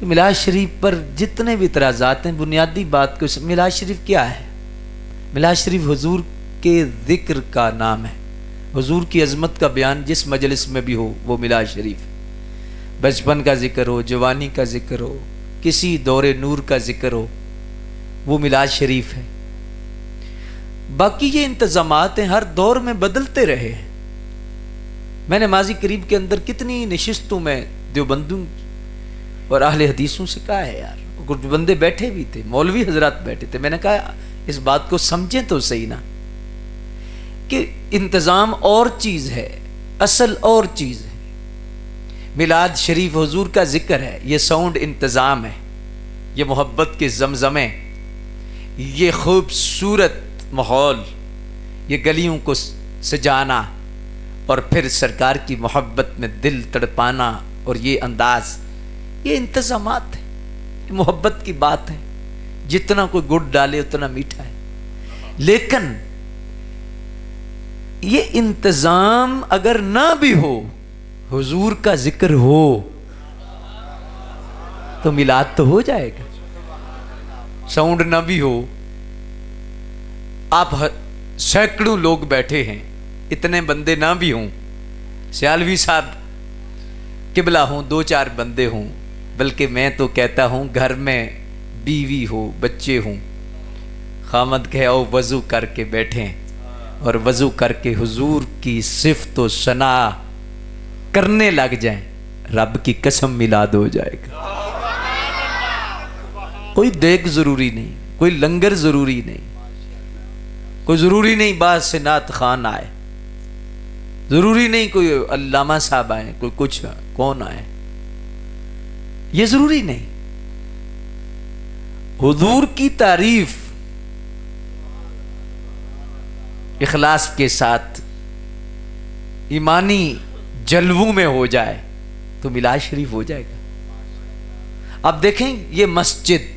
میلاد شریف پر جتنے بھی اعتراضات ہیں، بنیادی بات کو میلاد شریف کیا ہے؟ میلاد شریف حضور کے ذکر کا نام ہے، حضور کی عظمت کا بیان جس مجلس میں بھی ہو وہ میلاد شریف ہے۔ بچپن کا ذکر ہو، جوانی کا ذکر ہو، کسی دور نور کا ذکر ہو، وہ میلاد شریف ہے۔ باقی یہ انتظامات ہیں ہر دور میں بدلتے رہے ہیں۔ میں نے ماضی قریب کے اندر کتنی نشستوں میں دیوبندوں اور اہل حدیثوں سے کہا ہے، یار کچھ بندے بیٹھے بھی تھے، مولوی حضرات بیٹھے تھے، میں نے کہا اس بات کو سمجھیں تو صحیح نا، کہ انتظام اور چیز ہے، اصل اور چیز ہے۔ میلاد شریف حضور کا ذکر ہے، یہ ساؤنڈ انتظام ہے، یہ محبت کے زمزمے، یہ خوبصورت ماحول، یہ گلیوں کو سجانا اور پھر سرکار کی محبت میں دل تڑپانا، اور یہ انداز، یہ انتظامات ہیں، یہ محبت کی بات ہے۔ جتنا کوئی گڑ ڈالے اتنا میٹھا ہے، لیکن یہ انتظام اگر نہ بھی ہو، حضور کا ذکر ہو تو میلاد تو ہو جائے گا۔ ساؤنڈ نہ بھی ہو، آپ سینکڑوں لوگ بیٹھے ہیں، اتنے بندے نہ بھی ہوں، سیالوی صاحب قبلہ ہوں، دو چار بندے ہوں، بلکہ میں تو کہتا ہوں گھر میں بیوی ہو، بچے ہوں، خامد کہے او وضو کر کے بیٹھیں اور وضو کر کے حضور کی صفت و ثنا کرنے لگ جائیں، رب کی قسم میلاد ہو جائے گا۔ کوئی دیگ ضروری نہیں، کوئی لنگر ضروری نہیں، کوئی ضروری نہیں بعض سے نعت خان آئے، ضروری نہیں کوئی علامہ صاحب آئے، کوئی کچھ کون آئے، یہ ضروری نہیں۔ حضور کی تعریف اخلاص کے ساتھ ایمانی جلووں میں ہو جائے تو میلاد شریف ہو جائے گا۔ اب دیکھیں یہ مسجد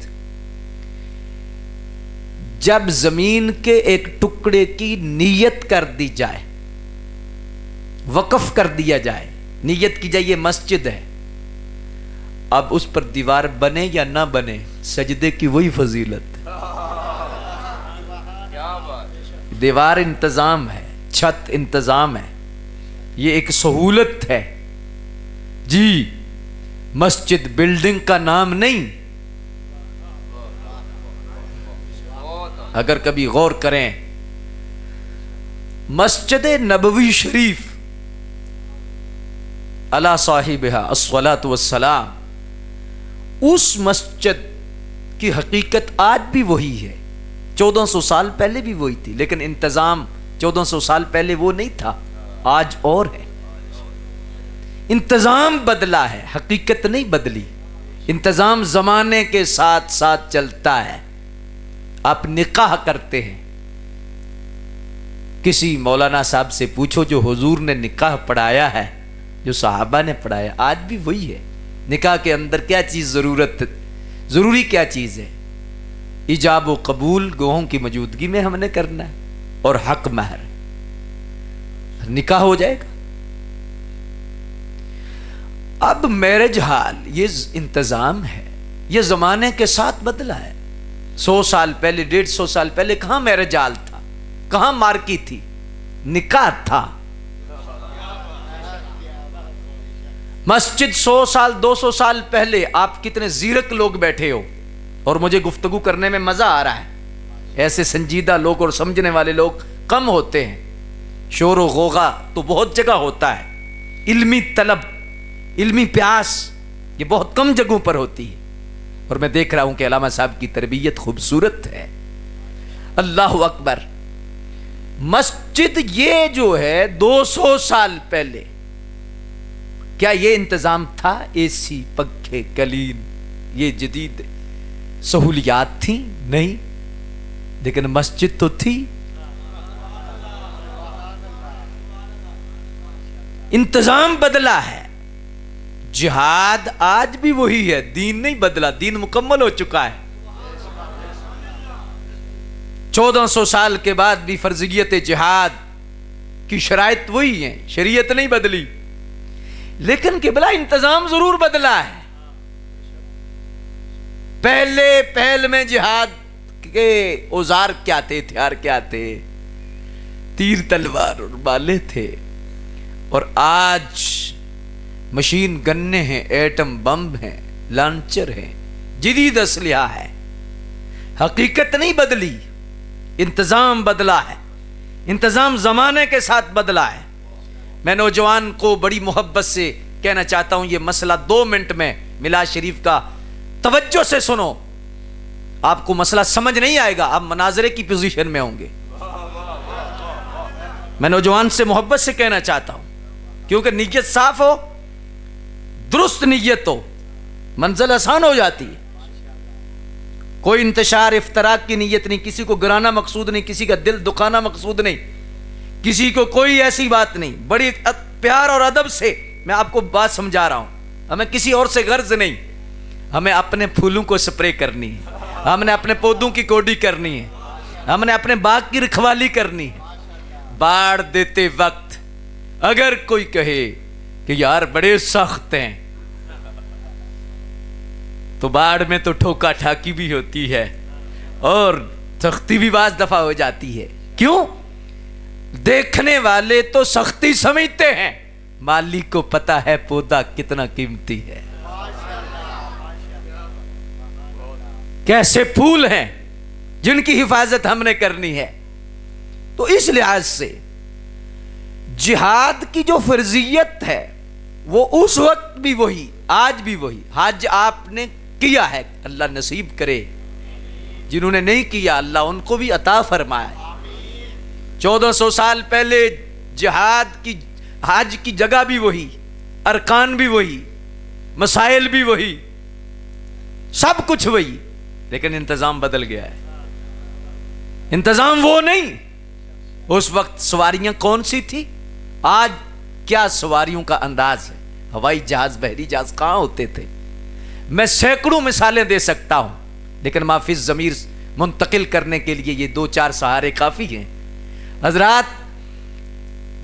جب زمین کے ایک ٹکڑے کی نیت کر دی جائے، وقف کر دیا جائے، نیت کی جائے یہ مسجد ہے، اب اس پر دیوار بنے یا نہ بنے، سجدے کی وہی فضیلت ہے۔ دیوار انتظام ہے، چھت انتظام ہے، یہ ایک سہولت ہے جی، مسجد بلڈنگ کا نام نہیں۔ اگر کبھی غور کریں، مسجد نبوی شریف علی صاحبہا الصلاۃ والسلام، اس مسجد کی حقیقت آج بھی وہی ہے، 1400 سال پہلے بھی وہی تھی، لیکن انتظام 1400 سال پہلے وہ نہیں تھا، آج اور ہے۔ انتظام بدلا ہے، حقیقت نہیں بدلی۔ انتظام زمانے کے ساتھ ساتھ چلتا ہے۔ آپ نکاح کرتے ہیں، کسی مولانا صاحب سے پوچھو جو حضور نے نکاح پڑھایا ہے، جو صحابہ نے پڑھایا، آج بھی وہی ہے۔ نکاح کے اندر کیا چیز ضروری کیا چیز ہے؟ ایجاب و قبول گواہوں کی موجودگی میں ہم نے کرنا ہے، اور حق مہر، نکاح ہو جائے گا۔ اب میرج ہال یہ انتظام ہے، یہ زمانے کے ساتھ بدلا ہے۔ 100 سال پہلے، 150 سال پہلے کہاں میرج ہال تھا، کہاں مارکی تھی، نکاح تھا۔ مسجد 100 سال 200 سال پہلے آپ کتنے زیرک لوگ بیٹھے ہو، اور مجھے گفتگو کرنے میں مزہ آ رہا ہے۔ ایسے سنجیدہ لوگ اور سمجھنے والے لوگ کم ہوتے ہیں، شور و غوغا تو بہت جگہ ہوتا ہے، علمی طلب، علمی پیاس یہ بہت کم جگہوں پر ہوتی ہے، اور میں دیکھ رہا ہوں کہ علامہ صاحب کی تربیت خوبصورت ہے۔ اللہ اکبر۔ مسجد یہ جو ہے 200 سال پہلے کیا یہ انتظام تھا؟ اے سی، پنکھے، کلین، یہ جدید سہولیات تھیں؟ نہیں، لیکن مسجد تو تھی۔ انتظام بدلا ہے۔ جہاد آج بھی وہی ہے، دین نہیں بدلا، دین مکمل ہو چکا ہے۔ 1400 سال کے بعد بھی فرضیت جہاد کی شرائط وہی ہیں، شریعت نہیں بدلی، لیکن قبلہ انتظام ضرور بدلا ہے۔ پہلے پہل میں جہاد کے اوزار کیا تھے، ہتھیار کیا تھے؟ تیر تلوار اور بالے تھے. اور آج مشین گنیں ہیں، ایٹم بم ہیں، لانچر ہیں، جدید اسلحہ ہے. حقیقت نہیں بدلی، انتظام بدلا ہے. انتظام زمانے کے ساتھ بدلا ہے. میں نوجوان کو بڑی محبت سے کہنا چاہتا ہوں، یہ مسئلہ 2 منٹ میں میلاد شریف کا توجہ سے سنو. آپ کو مسئلہ سمجھ نہیں آئے گا، آپ مناظرے کی پوزیشن میں ہوں گے. میں نوجوان سے محبت سے کہنا چاہتا ہوں، کیونکہ نیت صاف ہو، درست نیت ہو، منزل آسان ہو جاتی ہے. کوئی انتشار افتراق کی نیت نہیں، کسی کو گرانا مقصود نہیں، کسی کا دل دکھانا مقصود نہیں، کسی کو کوئی ایسی بات نہیں. بڑی پیار اور ادب سے میں آپ کو بات سمجھا رہا ہوں. ہمیں کسی اور سے غرض نہیں، ہمیں اپنے پھولوں کو سپرے کرنی ہے، ہم نے اپنے پودوں کی کوڈی کرنی ہے، ہم نے اپنے باغ کی رکھوالی کرنی ہے. باڑ دیتے وقت اگر کوئی کہے کہ یار بڑے سخت ہیں، تو باڑ میں تو ٹھوکا ٹھاکی بھی ہوتی ہے اور سختی بھی بعض دفعہ ہو جاتی ہے. کیوں؟ دیکھنے والے تو سختی سمجھتے ہیں، مالک کو پتا ہے پودا کتنا قیمتی ہے. کیسے پھول ہیں جن کی حفاظت ہم نے کرنی ہے. تو اس لحاظ سے جہاد کی جو فرضیت ہے وہ اس وقت بھی وہی، آج بھی وہی. حج آپ نے کیا ہے، اللہ نصیب کرے. جنہوں نے نہیں کیا اللہ ان کو بھی عطا فرمائے. 1400 سال پہلے جہاد کی، حج کی جگہ بھی وہی، ارکان بھی وہی، مسائل بھی وہی، سب کچھ وہی، لیکن انتظام بدل گیا ہے. انتظام وہ نہیں. اس وقت سواریاں کون سی تھی، آج کیا سواریوں کا انداز ہے. ہوائی جہاز، بحری جہاز کہاں ہوتے تھے. میں سینکڑوں مثالیں دے سکتا ہوں، لیکن معافی ضمیر منتقل کرنے کے لیے یہ 2-4 سہارے کافی ہیں. حضرات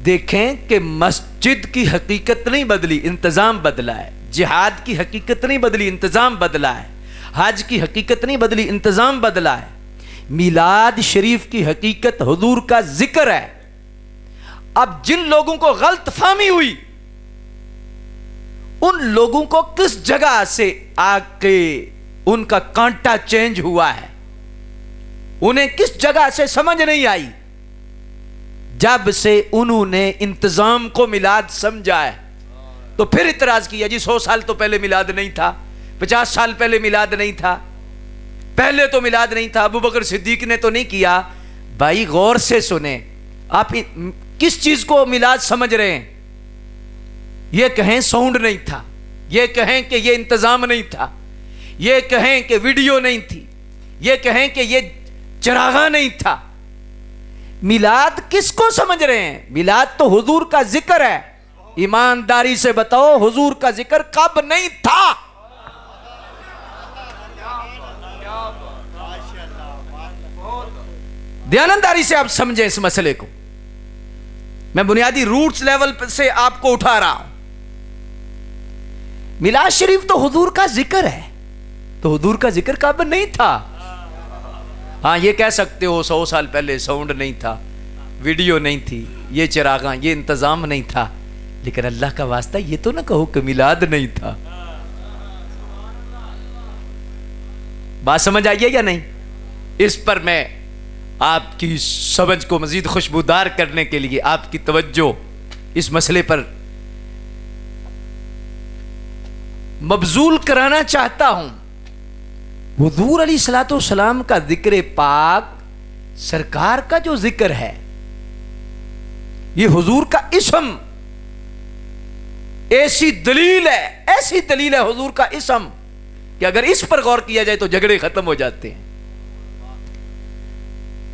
دیکھیں کہ مسجد کی حقیقت نہیں بدلی، انتظام بدلا ہے. جہاد کی حقیقت نہیں بدلی، انتظام بدلا ہے. حج کی حقیقت نہیں بدلی، انتظام بدلا ہے. میلاد شریف کی حقیقت حضور کا ذکر ہے. اب جن لوگوں کو غلط فہمی ہوئی، ان لوگوں کو کس جگہ سے آ کے ان کا کانٹا چینج ہوا ہے، انہیں کس جگہ سے سمجھ نہیں آئی. جب سے انہوں نے انتظام کو میلاد سمجھا ہے تو پھر اعتراض کیا جی 100 سال تو پہلے میلاد نہیں تھا، 50 سال پہلے میلاد نہیں تھا، پہلے تو میلاد نہیں تھا، ابو بکر صدیق نے تو نہیں کیا. بھائی غور سے سنیں، آپ کس چیز کو میلاد سمجھ رہے ہیں؟ یہ کہیں ساؤنڈ نہیں تھا، یہ کہیں کہ یہ انتظام نہیں تھا، یہ کہیں کہ ویڈیو نہیں تھی، یہ کہیں کہ یہ چراغاں نہیں تھا. میلاد کس کو سمجھ رہے ہیں؟ میلاد تو حضور کا ذکر ہے. ایمانداری سے بتاؤ حضور کا ذکر کب نہیں تھا؟ دیانتداری سے آپ سمجھیں اس مسئلے کو. میں بنیادی روٹس لیول سے آپ کو اٹھا رہا ہوں. میلاد شریف تو حضور کا ذکر ہے، تو حضور کا ذکر کب نہیں تھا؟ ہاں یہ کہہ سکتے ہو 100 سال پہلے ساؤنڈ نہیں تھا، ویڈیو نہیں تھی، یہ چراغاں، یہ انتظام نہیں تھا، لیکن اللہ کا واسطہ یہ تو نہ کہو کہ میلاد نہیں تھا. بات سمجھ آئیے یا نہیں؟ اس پر میں آپ کی سمجھ کو مزید خوشبودار کرنے کے لیے آپ کی توجہ اس مسئلے پر مبذول کرانا چاہتا ہوں. حضور علیہ الصلوۃ والسلام کا ذکر پاک، سرکار کا جو ذکر ہے، یہ حضور کا اسم، ایسی دلیل ہے حضور کا اسم کہ اگر اس پر غور کیا جائے تو جھگڑے ختم ہو جاتے ہیں.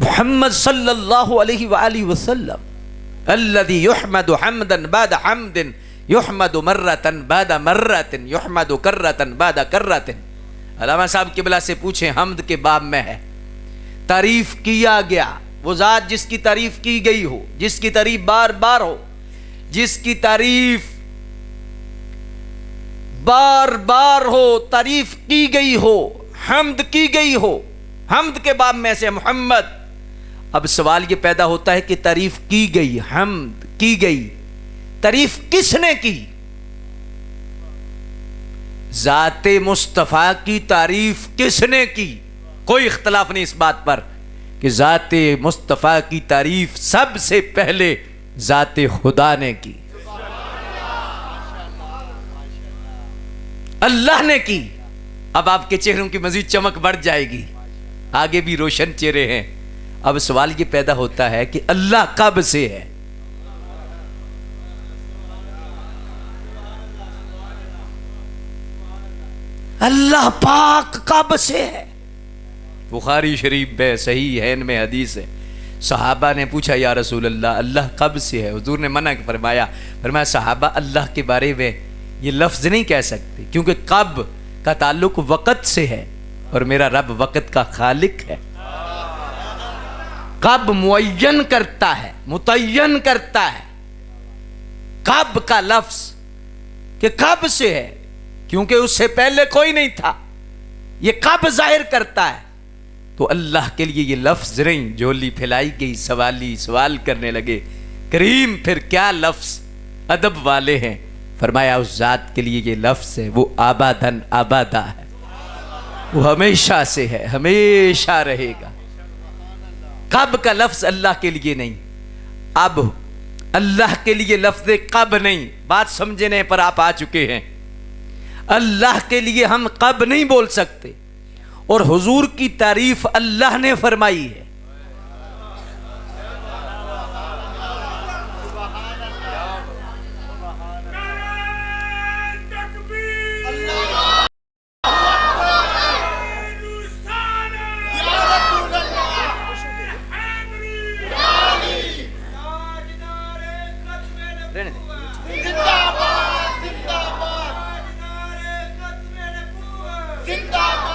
محمد صلی اللہ علیہ وآلہ وسلم الذي يحمد حمدا بعد حمد يحمد مرة بعد مرة يحمد کرة بعد کرة. علامہ صاحب قبلہ سے پوچھیں، حمد کے باب میں ہے، تعریف کیا گیا، وہ ذات جس کی تعریف کی گئی ہو، جس کی تعریف بار بار ہو، جس کی تعریف بار بار ہو، تعریف کی گئی ہو. حمد کی گئی ہو، حمد کے باب میں سے محمد. اب سوال یہ پیدا ہوتا ہے کہ تعریف کی گئی، حمد کی گئی، تعریف کس نے کی؟ ذات مصطفیٰ کی تعریف کس نے کی؟ کوئی اختلاف نہیں اس بات پر کہ ذات مصطفیٰ کی تعریف سب سے پہلے ذات خدا نے کی، اللہ نے کی. اب آپ کے چہروں کی مزید چمک بڑھ جائے گی، آگے بھی روشن چہرے ہیں. اب سوال یہ پیدا ہوتا ہے کہ اللہ کب سے ہے؟ اللہ پاک کب سے ہے؟ بخاری شریف میں صحیح ہے، ان میں حدیث ہے. صحابہ نے پوچھا یا رسول اللہ اللہ کب سے ہے؟ حضور نے منع فرمایا صحابہ اللہ کے بارے میں یہ لفظ نہیں کہہ سکتے، کیونکہ کب کا تعلق وقت سے ہے اور میرا رب وقت کا خالق ہے. کب معین کرتا ہے، متعین کرتا ہے. کب کا لفظ کہ کب سے ہے، کیونکہ اس سے پہلے کوئی نہیں تھا، یہ کب ظاہر کرتا ہے. تو اللہ کے لیے یہ لفظ نہیں. جھولی پھیلائی گئی، سوالی سوال کرنے لگے. کریم پھر کیا لفظ ادب والے ہیں. فرمایا اس ذات کے لیے یہ لفظ ہے، وہ آبادن آبادہ ہے، وہ ہمیشہ سے ہے، ہمیشہ رہے گا. کب کا لفظ اللہ کے لیے نہیں. اب اللہ کے لیے لفظ کب نہیں. بات سمجھنے پر آپ آ چکے ہیں. اللہ کے لیے ہم کب نہیں بول سکتے، اور حضور کی تعریف اللہ نے فرمائی ہے.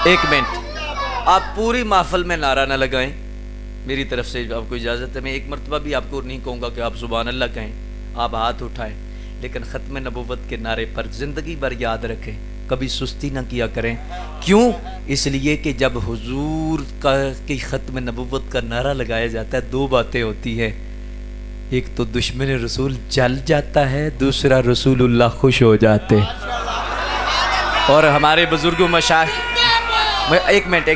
ایک منٹ، آپ پوری محفل میں نعرہ نہ لگائیں. میری طرف سے آپ کو اجازت ہے. میں ایک مرتبہ بھی آپ کو نہیں کہوں گا کہ آپ سبحان اللہ کہیں، آپ ہاتھ اٹھائیں، لیکن ختم نبوت کے نعرے پر زندگی بھر یاد رکھیں، کبھی سستی نہ کیا کریں. کیوں؟ اس لیے کہ جب حضور کی ختم نبوت کا نعرہ لگایا جاتا ہے دو باتیں ہوتی ہیں. ایک تو دشمن رسول جل جاتا ہے، دوسرا رسول اللہ خوش ہو جاتے. اور ہمارے بزرگوں مشائخ، ایک منٹ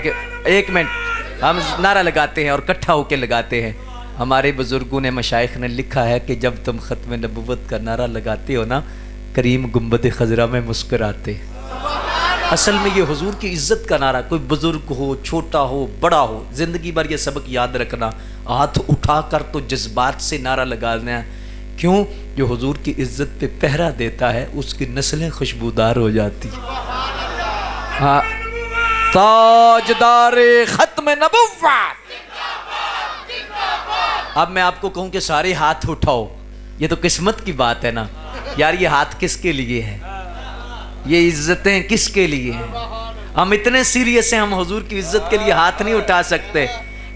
ہم نعرہ لگاتے ہیں اور کٹھا ہو کے لگاتے ہیں. ہمارے بزرگوں نے مشائخ نے لکھا ہے کہ جب تم ختم نبوت کا نعرہ لگاتے ہو نا، کریم گنبد خضرا میں مسکراتے. اصل میں یہ حضور کی عزت کا نعرہ، کوئی بزرگ ہو، چھوٹا ہو، بڑا ہو، زندگی بھر یہ سبق یاد رکھنا. ہاتھ اٹھا کر تو جذبات سے نعرہ لگانا ہے. کیوں؟ جو حضور کی عزت پہ پہرا دیتا ہے اس کی نسلیں خوشبودار ہو جاتی. ہاں، تاجدار ختم نبوت. اب میں آپ کو کہوں کہ سارے ہاتھ اٹھاؤ، یہ تو قسمت کی بات ہے نا یار. یہ ہاتھ کس کے لیے ہے؟ یہ عزتیں کس کے لیے ہیں؟ ہم اتنے سیریس ہیں، ہم حضور کی عزت کے لیے ہاتھ نہیں اٹھا سکتے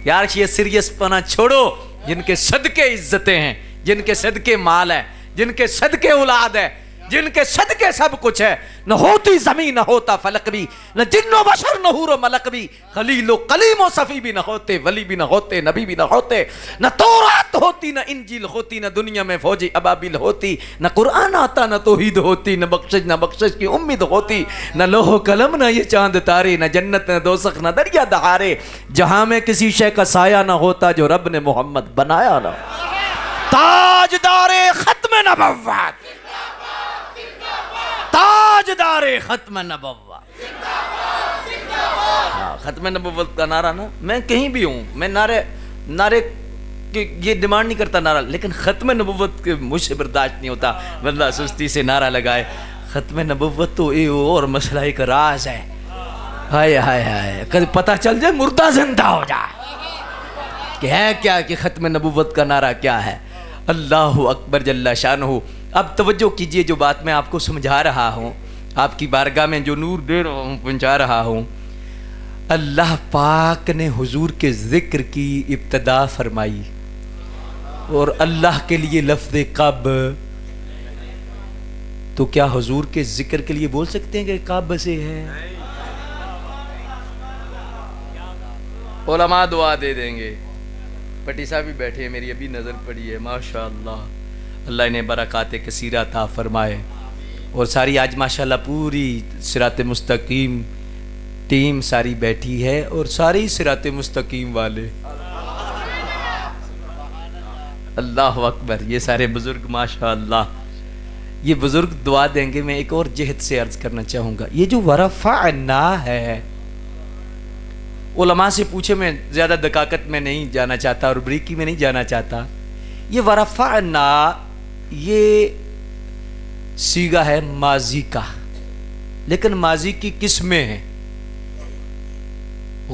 یار. یہ سیریس پنا چھوڑو. جن کے صدقے عزتیں ہیں، جن کے صدقے مال ہے، جن کے صدقے اولاد ہے، جن کے صدقے سب کچھ ہے، نہ ہوتی زمین نہ ہوتا فلک بھی، نہ جن و بشر نہ حور و ملک بھی، خلیل و کلیم و صفی بھی نہ ہوتے، ولی بھی نہ ہوتے، نبی بھی نہ ہوتے، نہ تورات ہوتی، نہ انجیل ہوتی، نہ دنیا میں فوجی ابابیل ہوتی، نہ قرآن آتا، نہ توحید ہوتی، نہ بخشش کی امید ہوتی، نہ لوح و قلم، نہ یہ چاند تارے، نہ جنت، نہ دوزخ، نہ دریا دہارے، جہاں میں کسی شے کا سایہ نہ ہوتا جو رب نے محمد بنایا نہ. تاجدار ختم نبوت، تاجدار ختم نبوت. ختم نبوت کا نعرہ نا، میں کہیں بھی ہوں، میں نعرے کی یہ ڈیمانڈ نہیں کرتا نعرہ، لیکن ختم نبوت کے مجھ سے برداشت نہیں ہوتا بندہ سستی سے نعرہ لگائے. ختم نبوت تو اے اور مسئلہ ایک راز ہے. ہائے ہائے ہائے، کبھی پتہ چل جائے مردہ زندہ ہو جائے کہ ہے کیا، کہ ختم نبوت کا نعرہ کیا ہے. اللہ اکبر جل شانہ. اب توجہ کیجئے، جو بات میں آپ کو سمجھا رہا ہوں، آپ کی بارگاہ میں جو نور دے رہا ہوں، پہنچا رہا ہوں، اللہ پاک نے حضور کے ذکر کی ابتدا فرمائی، اور اللہ کے لیے لفظ کب. تو کیا حضور کے ذکر کے لیے بول سکتے ہیں کہ کب سے ہے؟ علماء دعا دے دیں گے. پٹی صاحب بھی بیٹھے ہیں, میری ابھی نظر پڑی ہے, ماشاءاللہ اللہ انہیں برکات کثیرہ عطا فرمائے. اور ساری آج ماشاءاللہ پوری صراط مستقیم ٹیم ساری بیٹھی ہے, اور ساری صراط مستقیم والے, اللہ اکبر, یہ سارے بزرگ ماشاءاللہ. یہ بزرگ دعا دیں گے. میں ایک اور جہت سے عرض کرنا چاہوں گا, یہ جو ورفعنا ہے, علماء سے پوچھے, میں زیادہ دقاقت میں نہیں جانا چاہتا اور بریکی میں نہیں جانا چاہتا. یہ ورفعنا یہ صیغہ ہے ماضی کا, لیکن ماضی کی قسمیں ہیں.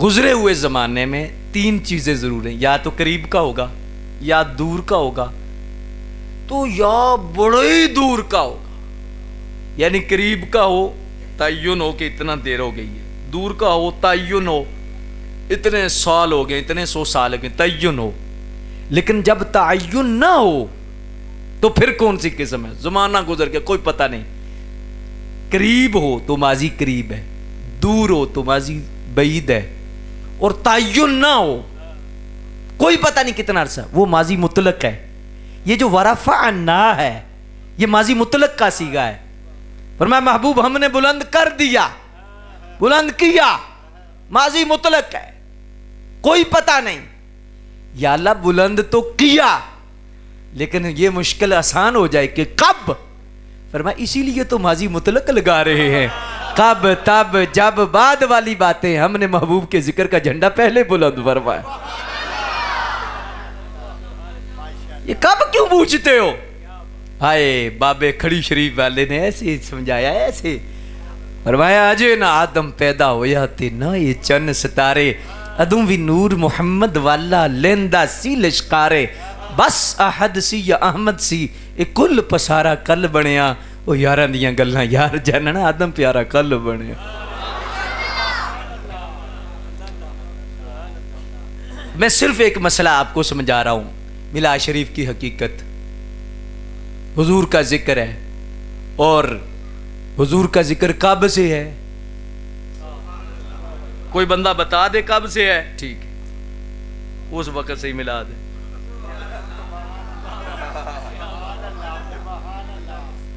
گزرے ہوئے زمانے میں 3 چیزیں ضرور ہیں, یا تو قریب کا ہوگا, یا دور کا ہوگا, تو یا بڑے ہی دور کا ہوگا. یعنی قریب کا ہو تعین ہو کہ اتنا دیر ہو گئی ہے, دور کا ہو تعین ہو اتنے سال ہو گئے, اتنے 100 سال ہو گئے, تعین ہو. لیکن جب تعین نہ ہو تو پھر کون سی قسم ہے؟ زمانہ گزر گیا کوئی پتہ نہیں. قریب ہو تو ماضی قریب ہے, دور ہو تو ماضی بعید ہے, اور تعین نہ ہو کوئی پتہ نہیں کتنا عرصہ, وہ ماضی مطلق ہے. یہ جو ورفعنا ہے یہ ماضی مطلق کا صیغہ ہے. فرمایا محبوب ہم نے بلند کر دیا, بلند کیا, ماضی مطلق ہے, کوئی پتہ نہیں. یا اللہ بلند تو کیا, لیکن یہ مشکل آسان ہو جائے کہ کب. فرمایا اسی لیے تو ماضی مطلق لگا رہے ہیں. کب, تب, جب, بعد والی باتیں ہم نے محبوب کے ذکر کا جھنڈا پہلے بلند فرمایا. یہ کب کیوں پوچھتے ہو؟ ہائے بابے کھڑی شریف والے نے ایسے سمجھایا, ایسے فرمایا اجے نہ آدم پیدا ہویا تے نہ یہ چن ستارے, ادوں بھی نور محمد والا لیندا سی لشکارے, بس احد سی یا احمد سی اے کل پسارا کل بنیا. او یاراں دیاں گلاں یار جاننا, آدم پیارا کل بنیا. میں صرف ایک مسئلہ آپ کو سمجھا رہا ہوں, میلاد شریف کی حقیقت. حضور کا ذکر ہے, اور حضور کا ذکر کب سے ہے؟ کوئی بندہ بتا دے کب سے ہے, ٹھیک ہے, اس وقت سے ہی میلاد ہے.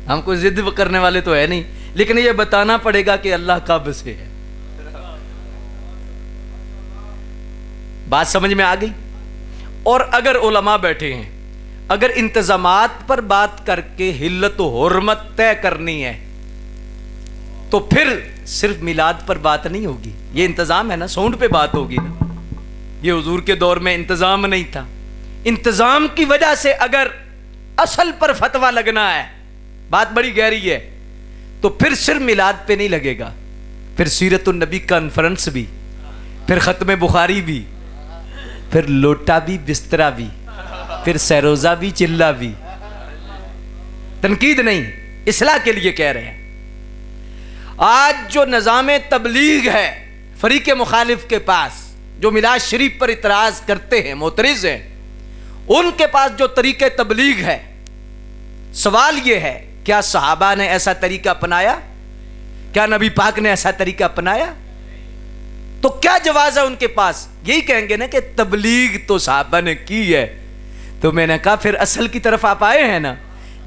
ہم کوئی ضد کرنے والے تو ہے نہیں, لیکن یہ بتانا پڑے گا کہ اللہ کب سے ہے. بات سمجھ میں آ گئی؟ اور اگر علماء بیٹھے ہیں, اگر انتظامات پر بات کر کے حلت و حرمت طے کرنی ہے تو پھر صرف میلاد پر بات نہیں ہوگی. یہ انتظام ہے نا, ساؤنڈ پہ بات ہوگی نا. یہ حضور کے دور میں انتظام نہیں تھا. انتظام کی وجہ سے اگر اصل پر فتویٰ لگنا ہے, بات بڑی گہری ہے, تو پھر صرف میلاد پہ نہیں لگے گا, پھر سیرت النبی کانفرنس بھی, پھر ختم بخاری بھی, پھر لوٹا بھی, بسترا بھی, پھر سیروزہ بھی, چلہ بھی. تنقید نہیں, اصلاح کے لیے کہہ رہے ہیں. آج جو نظام تبلیغ ہے فریق مخالف کے پاس, جو میلاد شریف پر اعتراض کرتے ہیں, معترض ہیں, ان کے پاس جو طریقہ تبلیغ ہے, سوال یہ ہے کیا صحابہ نے ایسا طریقہ اپنایا؟ کیا نبی پاک نے ایسا طریقہ اپنایا؟ تو کیا جواز ہے ان کے پاس؟ یہی کہیں گے نا کہ تبلیغ تو صحابہ نے کی ہے. تو میں نے کہا پھر اصل کی طرف آپ آئے ہیں نا.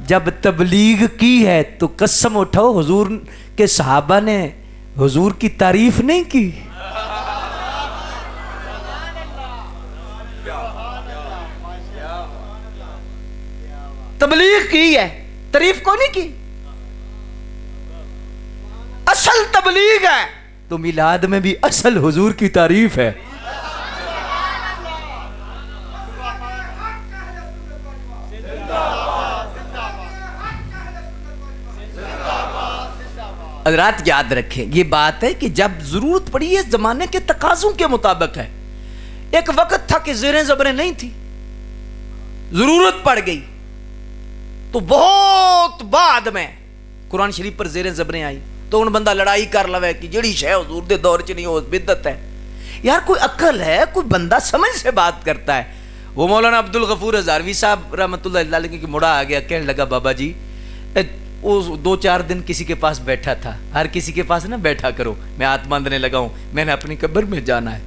جب تبلیغ کی ہے تو قسم اٹھاؤ حضور کے صحابہ نے حضور کی تعریف نہیں کی. تبلیغ کی ہے, تعریف کو نہیں کی. اصل تبلیغ ہے تو میلاد میں بھی اصل حضور کی تعریف ہے. حضرات یاد رکھیں, یہ بات ہے کہ جب ضرورت پڑی ہے زمانے کے تقاضوں کے مطابق ہے. ایک وقت تھا کہ زیریں زبریں نہیں تھی, ضرورت پڑ گئی تو بہت بعد میں قرآن شریف پر زیریں زبریں آئی تو ان بندہ لڑائی کر لوے کہ جڑی شے حضور دے دور چ نہیں ہو بدعت ہے. یار کوئی عقل ہے, کوئی بندہ سمجھ سے بات کرتا ہے. وہ مولانا عبد الغفور ہزاروی صاحب رحمۃ اللہ علیہ کی مڑا آ گیا, کہنے لگا بابا جی وہ 2-4 دن کسی کے پاس بیٹھا تھا, ہر کسی کے پاس نہ بیٹھا کرو, میں ہاتھ باندھنے لگا ہوں, میں نے اپنی قبر میں جانا ہے.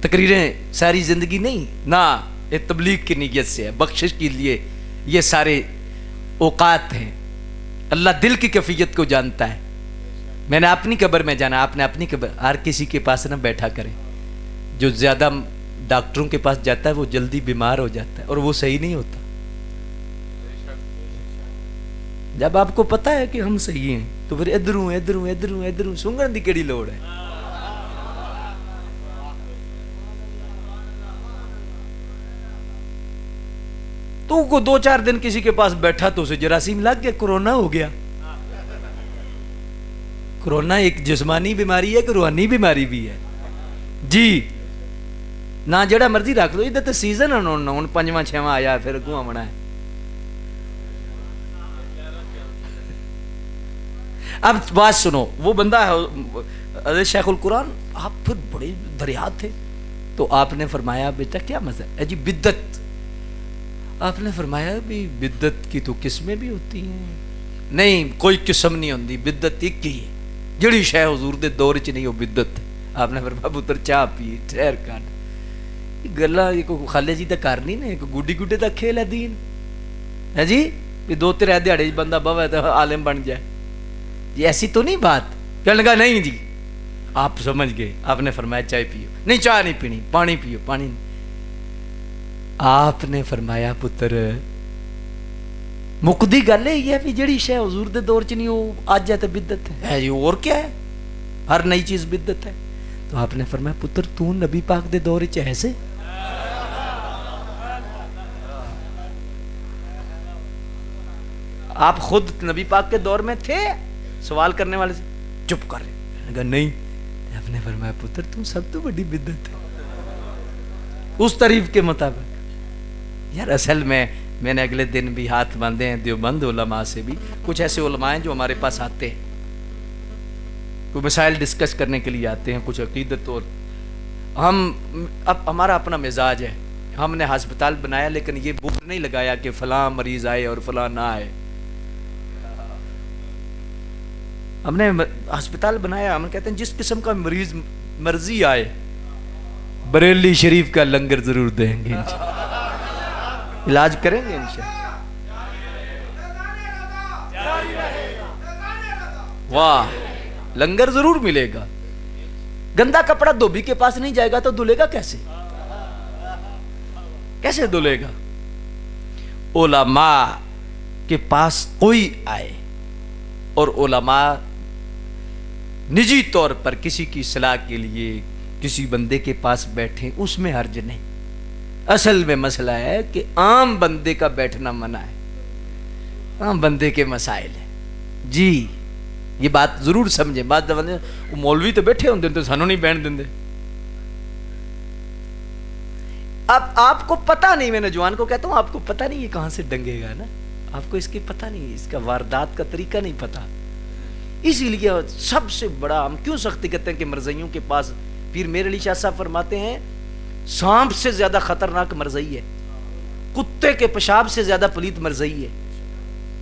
تقریریں ساری زندگی نہیں نا، یہ تبلیغ کی نیت سے ہے، بخشش کے لیے یہ سارے اوقات ہیں. اللہ دل کی کیفیت کو جانتا ہے. میں نے اپنی قبر میں جانا، آپ نے اپنی قبر. ہر کسی کے پاس نہ بیٹھا کریں. جو زیادہ ڈاکٹروں کے پاس جاتا ہے وہ جلدی بیمار ہو جاتا ہے اور وہ صحیح نہیں ہوتا. جب آپ کو پتا ہے کہ ہم صحیح ہیں تو پھر ادھروں سنگن دی کیڑی لوڑ ہے. تو کو 2-4 دن کسی کے پاس بیٹھا تو اسے جراثیم لگ گیا، کرونا ہو گیا. کرونا ایک جسمانی بیماری ہے کہ روحانی بیماری بھی ہے جی. نہ جڑا مرضی رکھ لو، ادھر تو سیزن ہوں 5واں-6واں آیا پھر اگوں آنا ہے. اب بات سنو، وہ بندہ ہے شیخ القرآن، آپ پھر بڑے دریا تھے تو آپ نے فرمایا بیٹا کیا مزہ ہے جی بدت. آپ نے فرمایا بھی بدت کی تو قسمیں بھی ہوتی ہیں. نہیں، کوئی قسم نہیں ہوتی، بدت ایک ہی ہے. جڑی شے حضور دے دور چ نہیں وہ بدت ہے. آپ نے فرمایا پتر چاہ پی ٹھہر کر گلا کوئی خالے جی دا کر نہیں نے، کوئی گڈی گڈے دا کھیل ہے دین ہے جی. بھی 2-3 دیہڑے بندہ بوے تو عالم بن جائے جی، ایسی تو نہیں بات. کہنے لگا نہیں جی آپ سمجھ گئے. آپ نے فرمایا چائے پیو. نہیں چائے نہیں پینی، پانی پیو. پانی نہیں. آپ نے فرمایا پتر مکدی گل یہ ہے بھی جڑی شے حضور دے دور چ نہیں وہ اج ہے تو بدت ہے جی. اور کیا ہے، ہر نئی چیز بدت ہے. تو آپ نے فرمایا پتر تو نبی پاک دے دور چ ہے سے. آپ خود نبی پاک کے دور میں تھے؟ سوال کرنے والے سے چپ کر رہے. کہا نہیں. آپ نے فرمایا پتر تم سب تو بڑی بدت ہے. اس تعریف کے مطابق یار اصل میں نے اگلے دن بھی ہاتھ باندھے ہیں دیوبند علماء سے بھی. کچھ ایسے علماء ہیں جو ہمارے پاس آتے ہیں، کوئی مسائل ڈسکس کرنے کے لیے آتے ہیں، کچھ عقیدت. اور اب ہمارا اپنا مزاج ہے. ہم نے ہسپتال بنایا لیکن یہ بک نہیں لگایا کہ فلاں مریض آئے اور فلاں نہ آئے. ہم نے ہسپتال بنایا، ہم کہتے ہیں جس قسم کا مریض مرضی آئے بریلی شریف کا لنگر ضرور دیں گے، علاج کریں گے انشاءاللہ. واہ، لنگر ضرور ملے گا. گندا کپڑا دھوبی کے پاس نہیں جائے گا تو دھلے گا کیسے؟ کیسے دھلے گا؟ علماء کے پاس کوئی آئے اور علماء نجی طور پر کسی کی اصلاح کے لیے کسی بندے کے پاس بیٹھیں، اس میں حرج نہیں. اصل میں مسئلہ ہے کہ عام بندے کا بیٹھنا منع ہے. عام بندے کے مسائل ہیں جی. یہ بات ضرور سمجھیں. بات وہ مولوی تو بیٹھے ہوندے تو سانوں نہیں بیٹھ دیندے. اب آپ کو پتہ نہیں، میں نوجوان کو کہتا ہوں آپ کو پتہ نہیں یہ کہاں سے ڈنگے گا نا. آپ کو اس کی پتہ نہیں، اس کا واردات کا طریقہ نہیں پتہ. اسی لیے سب سے بڑا ہم کیوں سختی کرتے ہیں کہ مرزائیوں کے پاس. پیر میر علی شاہ صاحب فرماتے ہیں سانپ سے زیادہ خطرناک مرزائی ہے، کتے کے پیشاب سے زیادہ پلیت مرزائی ہے.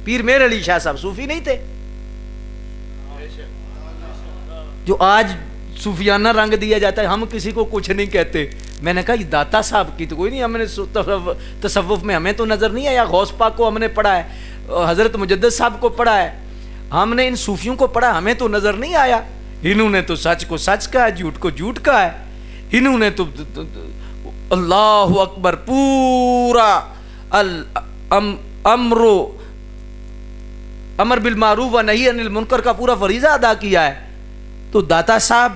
پیر میر علی شاہ صاحب صوفی نہیں تھے جو آج صوفیانہ رنگ دیا جاتا ہے. ہم کسی کو کچھ نہیں کہتے. میں نے کہا یہ داتا صاحب کی تو کوئی نہیں، ہم نے تصوف میں ہمیں تو نظر نہیں آیا. غوث پاک کو ہم نے پڑھا ہے، حضرت مجدد صاحب کو پڑھا ہے، ہم نے ان صوفیوں کو پڑھا، ہمیں تو نظر نہیں آیا. انہوں نے تو سچ کو سچ کہا ہے، جھوٹ کو جھوٹ کہا ہے. انہوں نے تو اللہ اکبر پورا امر بالمعروف و نہی عن المنکر کا پورا فریضہ ادا کیا ہے. تو داتا صاحب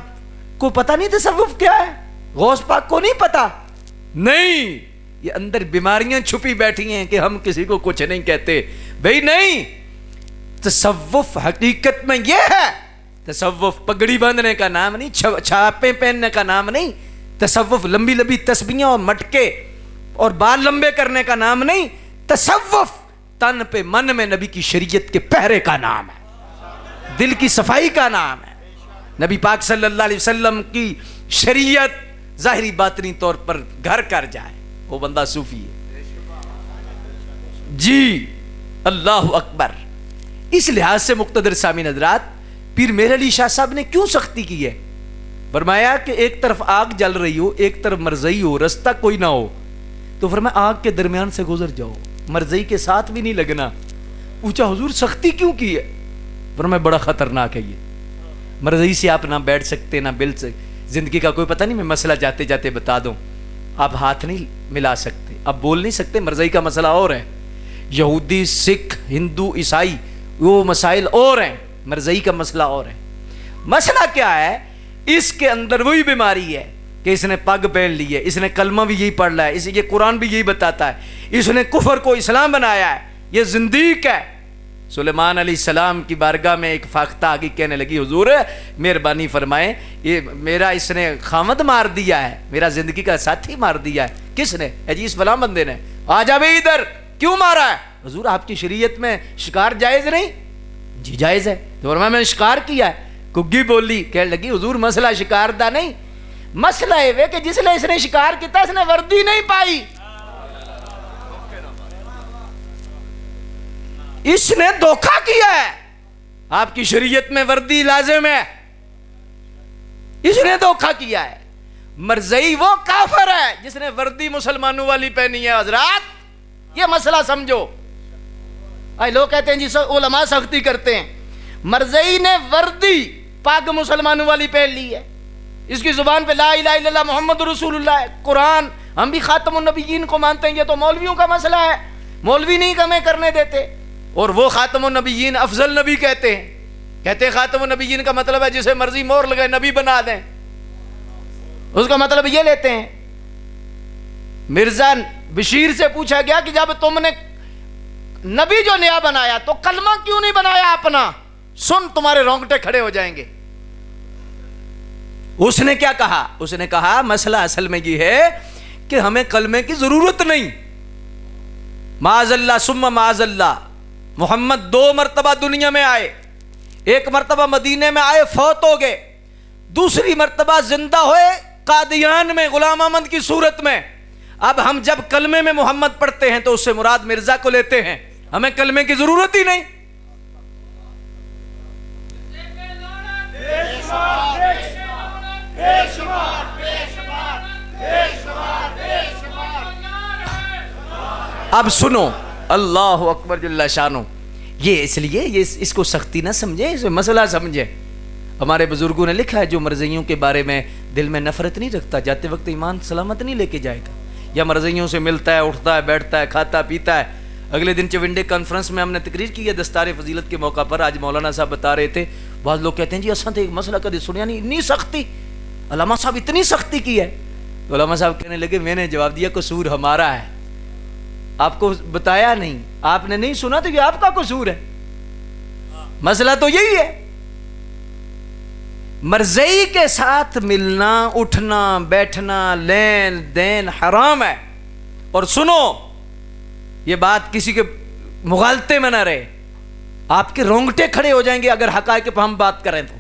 کو پتہ نہیں تصوف کیا ہے، غوث پاک کو نہیں پتا. نہیں، یہ اندر بیماریاں چھپی بیٹھی ہیں کہ ہم کسی کو کچھ نہیں کہتے. بھئی نہیں، تصوف حقیقت میں یہ ہے. تصوف پگڑی باندھنے کا نام نہیں، چھاپے پہننے کا نام نہیں. تصوف لمبی لمبی تسبیحاں اور مٹکے اور بال لمبے کرنے کا نام نہیں. تصوف تن پہ من میں نبی کی شریعت کے پہرے کا نام ہے، دل کی صفائی کا نام ہے. نبی پاک صلی اللہ علیہ وسلم کی شریعت ظاہری باطنی طور پر گھر کر جائے وہ بندہ صوفی ہے جی. اللہ اکبر. اس لحاظ سے مقتدر سامعین حضرات، پیر میر علی شاہ صاحب نے کیوں سختی کی ہے؟ فرمایا کہ ایک طرف آگ جل رہی ہو، ایک طرف مرضئی ہو، رستہ کوئی نہ ہو، تو فرمایا آگ کے درمیان سے گزر جاؤ، مرضئی کے ساتھ بھی نہیں لگنا۔ پوچھا حضور سختی کیوں کی ہے؟ فرمایا بڑا خطرناک ہے یہ، مرضئی سے آپ نہ بیٹھ سکتے نہ بل سکتے، زندگی کا کوئی پتہ نہیں، میں مسئلہ جاتے جاتے بتا دوں، آپ ہاتھ نہیں ملا سکتے، آپ بول نہیں سکتے، مرضئی کا مسئلہ اور ہے، یہودی سکھ ہندو عیسائی وہ مسائل اور ہیں، مرضئی کا مسئلہ اور ہے۔ مسئلہ کیا ہے؟ اس کے اندر وہی بیماری ہے کہ اس نے پگ پہن لی ہے، اس نے کلمہ بھی یہی پڑھ رہا ہے، یہ قرآن بھی یہی بتاتا ہے، اس نے کفر کو اسلام بنایا ہے، یہ زندیق ہے۔ سلیمان علیہ السلام کی بارگاہ میں ایک فاختہ آگے کہنے لگی حضور مہربانی فرمائیں، یہ میرا اس نے خامد مار دیا ہے، میرا زندگی کا ساتھی مار دیا ہے۔ کس نے؟ جی اس فلاں بندے نے۔ آ جا بھائی ادھر، کیوں مارا ہے؟ حضور آپ کی شریعت میں شکار جائز نہیں؟ جی جائز ہے۔ تو فرمایا میں نے شکار کیا ہے۔ کگی بولی، کہنے لگی حضور مسئلہ شکار دا نہیں، مسئلہ ہے کہ جس نے اس نے شکار کیتا اس نے وردی نہیں پائی، اس نے دھوکہ کیا ہے۔ آپ کی شریعت میں وردی لازم ہے، اس نے دھوکہ کیا ہے۔ مرزئی وہ کافر ہے جس نے وردی مسلمانوں والی پہنی ہے۔ حضرات یہ مسئلہ سمجھو، لوگ کہتے ہیں جی علماء سختی کرتے ہیں، مرزئی نے وردی پاک مسلمانوں والی پہن لی ہے، اس کی زبان پہ لا الہ الا اللہ محمد رسول اللہ ہے، قرآن، ہم بھی خاتم النبیین کو مانتے ہیں، یہ تو مولویوں کا مسئلہ ہے، مولوی نہیں ہمیں کرنے دیتے، اور وہ خاتم النبیین افضل نبی کہتے ہیں خاتم النبیین کا مطلب ہے جسے مرضی مور لگائے نبی بنا دیں، اس کا مطلب یہ لیتے ہیں۔ مرزا بشیر سے پوچھا گیا کہ جب تم نے نبی جو نیا بنایا تو کلمہ کیوں نہیں بنایا اپنا؟ سن تمہارے رونگٹے کھڑے ہو جائیں گے۔ اس نے کیا کہا؟ اس نے کہا مسئلہ اصل میں یہ ہے کہ ہمیں کلمے کی ضرورت نہیں، معاذ اللہ ثم معاذ اللہ۔ محمد 2 مرتبہ دنیا میں آئے، ایک مرتبہ مدینے میں آئے فوت ہو گئے، دوسری مرتبہ زندہ ہوئے قادیان میں غلام احمد کی صورت میں۔ اب ہم جب کلمے میں محمد پڑھتے ہیں تو اس سے مراد مرزا کو لیتے ہیں، ہمیں کلمے کی ضرورت ہی نہیں۔ اب سنو، اللہ اکبر جل شانو، یہ اس لیے یہ اس کو سختی نہ سمجھے، اسے مسئلہ سمجھے۔ ہمارے بزرگوں نے لکھا ہے جو مرزئیوں کے بارے میں دل میں نفرت نہیں رکھتا جاتے وقت ایمان سلامت نہیں لے کے جائے گا، یا مرزئیوں سے ملتا ہے، اٹھتا ہے، بیٹھتا ہے، کھاتا پیتا ہے۔ اگلے دن چونڈے کانفرنس میں ہم نے تقریر کی ہے دستار فضیلت کے موقع پر، آج مولانا صاحب بتا رہے تھے، بعض لوگ کہتے ہیں جی اساں تو ایک مسئلہ کدی سنیا نہیں، اتنی سختی علامہ صاحب اتنی سختی کی ہے۔ تو علامہ صاحب کہنے لگے میں نے جواب دیا قصور ہمارا ہے، آپ کو بتایا نہیں، آپ نے نہیں سنا تو یہ آپ کا قصور ہے، مسئلہ تو یہی ہے۔ مرزئی کے ساتھ ملنا، اٹھنا، بیٹھنا، لین دین حرام ہے۔ اور سنو یہ بات کسی کے مغالطے میں نہ رہے، آپ کے رونگٹے کھڑے ہو جائیں گے اگر حقائق پہ ہم بات کریں تو۔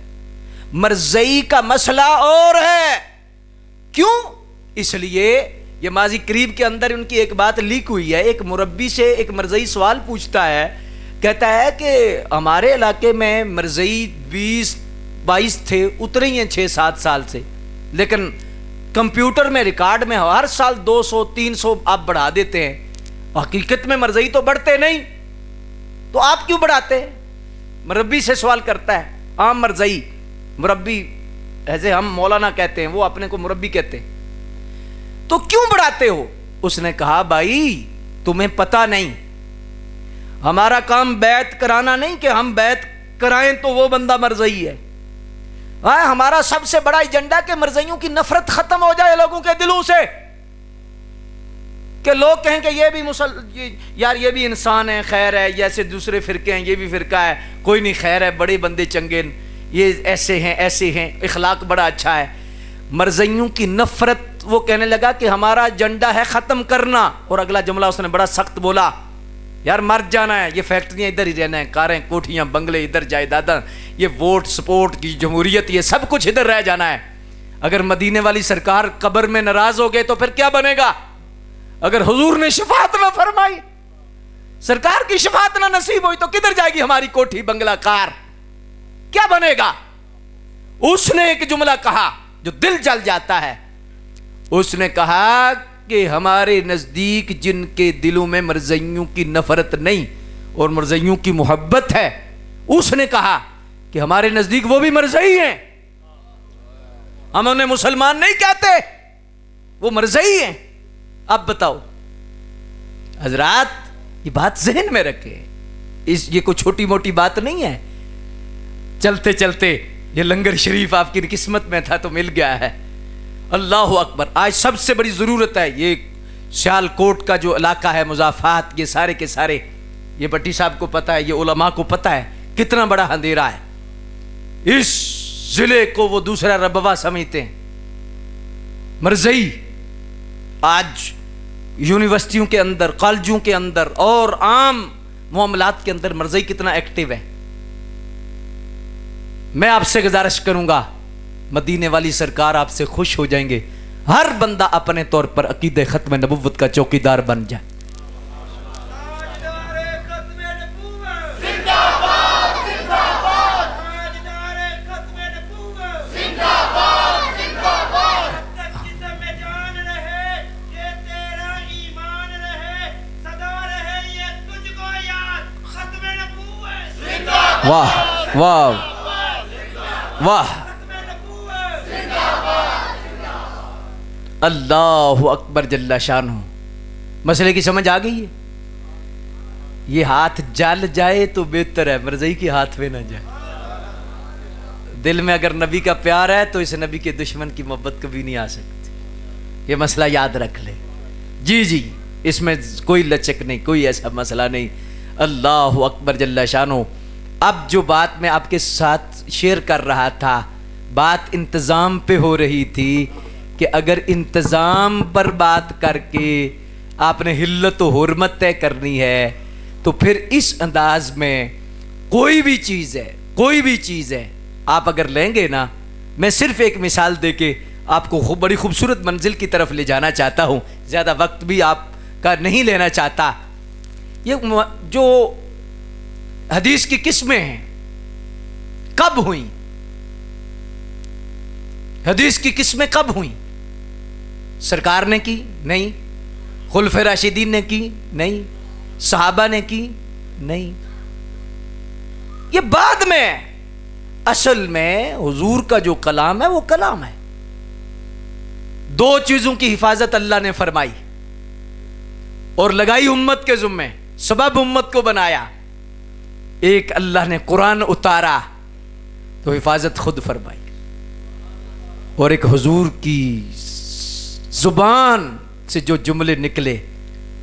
مرزئی کا مسئلہ اور ہے، کیوں؟ اس لیے یہ ماضی قریب کے اندر ان کی ایک بات لیک ہوئی ہے، ایک مربی سے ایک مرزئی سوال پوچھتا ہے، کہتا ہے کہ ہمارے علاقے میں مرزئی 20-22 تھے، اترے ہی ہیں 6-7 سال سے، لیکن کمپیوٹر میں ریکارڈ میں ہر سال 200-300 آپ بڑھا دیتے ہیں، حقیقت میں مرزئی تو بڑھتے نہیں، تو آپ کیوں بڑھاتے ہیں؟ مربی سے سوال کرتا ہے، عام مرزئی، مربی ایسے ہم مولانا کہتے ہیں، وہ اپنے کو مربی کہتے ہیں، تو کیوں بڑھاتے ہو؟ اس نے کہا بھائی تمہیں پتہ نہیں، ہمارا کام بیعت کرانا نہیں کہ ہم بیعت کرائیں تو وہ بندہ مرزئی ہے، ہمارا سب سے بڑا ایجنڈا کہ مرزئیوں کی نفرت ختم ہو جائے لوگوں کے دلوں سے، کہ لوگ کہیں کہ یہ بھی یار یہ بھی انسان ہے، خیر ہے، جیسے دوسرے فرقے ہیں یہ بھی فرقہ ہے، کوئی نہیں خیر ہے، بڑے بندے چنگے، یہ ایسے ہیں، اخلاق بڑا اچھا ہے۔ مرزئیوں کی نفرت، وہ کہنے لگا کہ ہمارا ایجنڈا ہے ختم کرنا، اور اگلا جملہ اس نے بڑا سخت بولا، یار مر جانا ہے، یہ فیکٹریاں ادھر ہی رہنا ہے، کاریں کوٹھیاں بنگلے ادھر، جائیداداں، یہ ووٹ سپورٹ کی جمہوریت، یہ سب کچھ ادھر رہ جانا ہے۔ اگر مدینے والی سرکار قبر میں ناراض ہو گئے تو پھر کیا بنے گا؟ اگر حضور نے شفاعت نہ فرمائی، سرکار کی شفاعت نہ نصیب ہوئی تو کدھر جائے گی ہماری کوٹھی بنگلہ کار؟ کیا بنے گا؟ اس نے ایک جملہ کہا، جو دل جل جاتا ہے. اس نے کہا کہ ہمارے نزدیک جن کے دلوں میں مرزائیوں کی نفرت نہیں اور مرزائیوں کی محبت ہے، اس نے کہا کہ ہمارے نزدیک وہ بھی مرزائی ہیں. ہم انہیں مسلمان نہیں کہتے، وہ مرزائی ہیں. اب بتاؤ حضرات، یہ بات ذہن میں رکھے، یہ کوئی چھوٹی موٹی بات نہیں ہے. چلتے چلتے یہ لنگر شریف آپ کی قسمت میں تھا تو مل گیا ہے. اللہ اکبر. آج سب سے بڑی ضرورت ہے، یہ سیال کوٹ کا جو علاقہ ہے، مضافات، یہ سارے کے سارے، یہ بٹی صاحب کو پتا ہے، یہ علماء کو پتا ہے کتنا بڑا اندھیرا ہے. اس ضلع کو وہ دوسرا ربوہ سمجھتے ہیں. مرزائی آج یونیورسٹیوں کے اندر، کالجوں کے اندر اور عام معاملات کے اندر مرزائی کتنا ایکٹیو ہے. میں آپ سے گزارش کروں گا، مدینے والی سرکار آپ سے خوش ہو جائیں گے، ہر بندہ اپنے طور پر عقیدہ ختم نبوت کا چوکیدار بن جائے. واہ واہ واہ، اللہ اکبر جل شانہ. مسئلے کی سمجھ آ گئی ہے؟ یہ ہاتھ جل جائے تو بہتر ہے، مرزائی کے ہاتھ میں نہ جائے. دل میں اگر نبی کا پیار ہے تو اس نبی کے دشمن کی محبت کبھی نہیں آ سکتی. یہ مسئلہ یاد رکھ لے. جی اس میں کوئی لچک نہیں، کوئی ایسا مسئلہ نہیں. اللہ اکبر جل شانہ. اب جو بات میں آپ کے ساتھ شیئر کر رہا تھا، بات انتظام پہ ہو رہی تھی کہ اگر انتظام پر بات کر کے آپ نے حلت و حرمت طے کرنی ہے تو پھر اس انداز میں کوئی بھی چیز ہے آپ اگر لیں گے نا. میں صرف ایک مثال دے کے آپ کو بڑی خوبصورت منزل کی طرف لے جانا چاہتا ہوں، زیادہ وقت بھی آپ کا نہیں لینا چاہتا. یہ جو حدیث کی قسمیں ہیں کب ہوئیں؟ حدیث کی قسمیں کب ہوئیں؟ سرکار نے کی؟ نہیں. خلفائے راشدین نے کی؟ نہیں. صحابہ نے کی؟ نہیں. یہ بعد میں. اصل میں حضور کا جو کلام ہے وہ کلام ہے. دو چیزوں کی حفاظت اللہ نے فرمائی اور لگائی امت کے ذمے، سبب امت کو بنایا. ایک اللہ نے قرآن اتارا تو حفاظت خود فرمائی، اور ایک حضور کی زبان سے جو جملے نکلے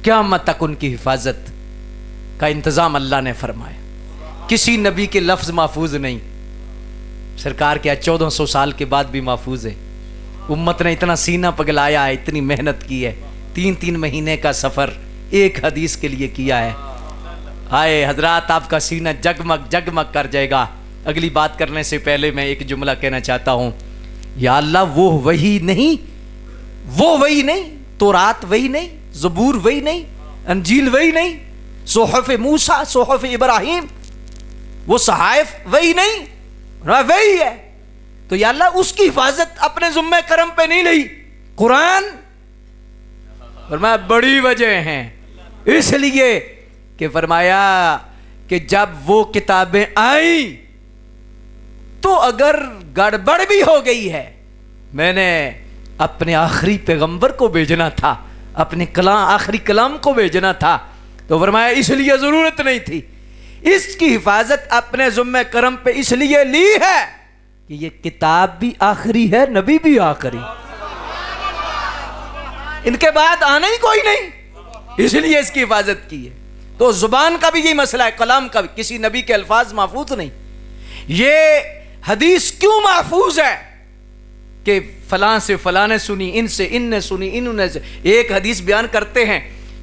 قیامت تک ان کی حفاظت کا انتظام اللہ نے فرمایا. کسی نبی کے لفظ محفوظ نہیں. سرکار کے 1400 سال کے بعد بھی محفوظ ہے. امت نے اتنا سینہ پگلایا ہے، اتنی محنت کی ہے، 3 مہینے کا سفر ایک حدیث کے لیے کیا ہے. آئے حضرات، آپ کا سینہ جگمگ جگمگ کر جائے گا. اگلی بات کرنے سے پہلے میں ایک جملہ کہنا چاہتا ہوں. یا اللہ، وہ وہی نہیں، تورات وہی نہیں، زبور وہی نہیں، انجیل وہی نہیں، صحف موسیٰ، صحف ابراہیم، وہ صحائف وہی نہیں، وہی ہے. تو یا اللہ اس کی حفاظت اپنے ذمہ کرم پہ نہیں لی. قرآن فرمایا بڑی وجہ ہیں، اس لیے کہ فرمایا کہ جب وہ کتابیں آئیں تو اگر گڑبڑ بھی ہو گئی ہے، میں نے اپنے آخری پیغمبر کو بھیجنا تھا، اپنے آخری کلام کو بھیجنا تھا، تو فرمایا اس لیے ضرورت نہیں تھی. اس کی حفاظت اپنے ذمہ کرم پہ اس لیے لی ہے کہ یہ کتاب بھی آخری ہے، نبی بھی آخری، ان کے بعد آنا ہی کوئی نہیں، اس لیے اس کی حفاظت کی ہے. تو زبان کا بھی یہی مسئلہ ہے، کلام کا بھی. کسی نبی کے الفاظ محفوظ نہیں. یہ حدیث کیوں محفوظ ہے کہ فلاں سے فلاں نے سنی، ان سے ان نے سنی، انہوں نے. ایک حدیث بیان کرتے ہیں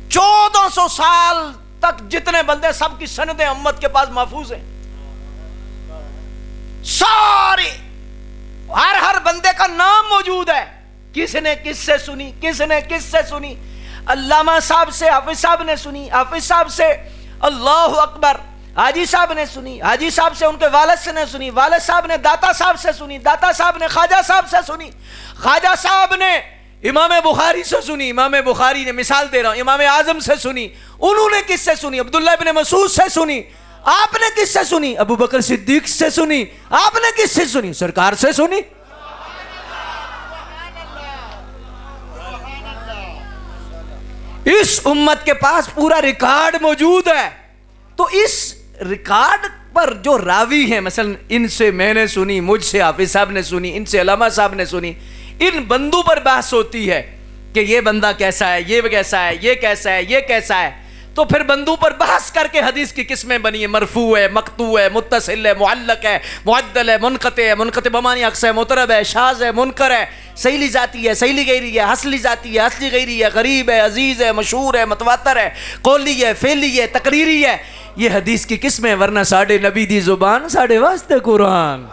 1400 سال تک جتنے بندے، سب کی سندیں امت کے پاس محفوظ ہیں. سارے ہر بندے کا نام موجود ہے، کس نے کس سے سنی، کس نے کس سے سنی. علامہ صاحب سے حافظ صاحب نے سنی، حافظ صاحب سے اللہ اکبر حاجی صاحب نے سنی، حاجی صاحب سے ان کے والد سے نے سنی، والد صاحب نے داتا صاحب سے سنی، داتا صاحب نے خواجہ صاحب سے سنی، خواجہ صاحب نے امام بخاری سے سنی، امام بخاری نے، مثال دے رہا ہوں، امام اعظم سے سنی، انہوں نے کس سے سنی؟ عبداللہ ابن مسعود سے سنی۔ آپ نے کس سے سنی؟ ابو بکر صدیق سے سنی۔ آپ نے کس سے سنی؟ سرکار سے سنی۔ اس امت کے پاس پورا ریکارڈ موجود ہے، تو اس ریکارڈ پر جو راوی ہیں، مثلا ان سے میں نے سنی، مجھ سے حافظ صاحب نے سنی، ان سے علامہ صاحب نے سنی، ان بندوں پر بحث ہوتی ہے کہ یہ بندہ کیسا ہے، یہ کیسا ہے، یہ کیسا ہے، یہ کیسا ہے، تو پھر بندوں پر بحث کر کے حدیث کی قسمیں بنی ہیں، مرفوع ہے، مقطوع ہے، متصل ہے، معلق ہے، معدل ہے، منقطع ہے، منقطع بمعنی اقصا ہے، مطرب ہے، شاذ ہے، منکر ہے، صحیح ذاتی ہے، صحیح غیری ہے، حسن ذاتی ہے، حسن غیری ہے، غریب ہے، عزیز ہے، مشہور ہے، متواتر ہے، قولی ہے، فعلی ہے، تقریری ہے، یہ حدیث کی قسمیں، ورنہ ساڑھے نبی دی زبان ساڑھے واسطے قرآن،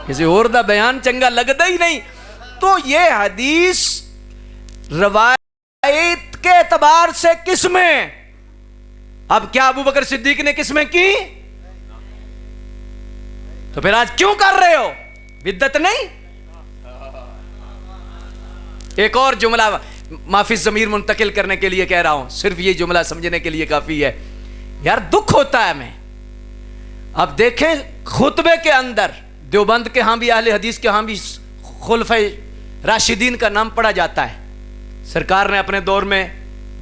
کسی اور دا بیان چنگا لگتا ہی نہیں۔ تو یہ حدیث روایت کے اعتبار سے قسمیں، اب کیا ابو بکر صدیق نے قسمیں کی؟ تو پھر آج کیوں کر رہے ہو؟ بدعت نہیں؟ ایک اور جملہ معافی ضمیر منتقل کرنے کے لیے کہہ رہا ہوں، صرف یہ جملہ سمجھنے کے لیے کافی ہے۔ یار دکھ ہوتا ہے ہمیں، اب دیکھیں خطبے کے اندر دیوبند کے ہاں بھی، اہل حدیث کے ہاں بھی خلفائے راشدین کا نام پڑھا جاتا ہے۔ سرکار نے اپنے دور میں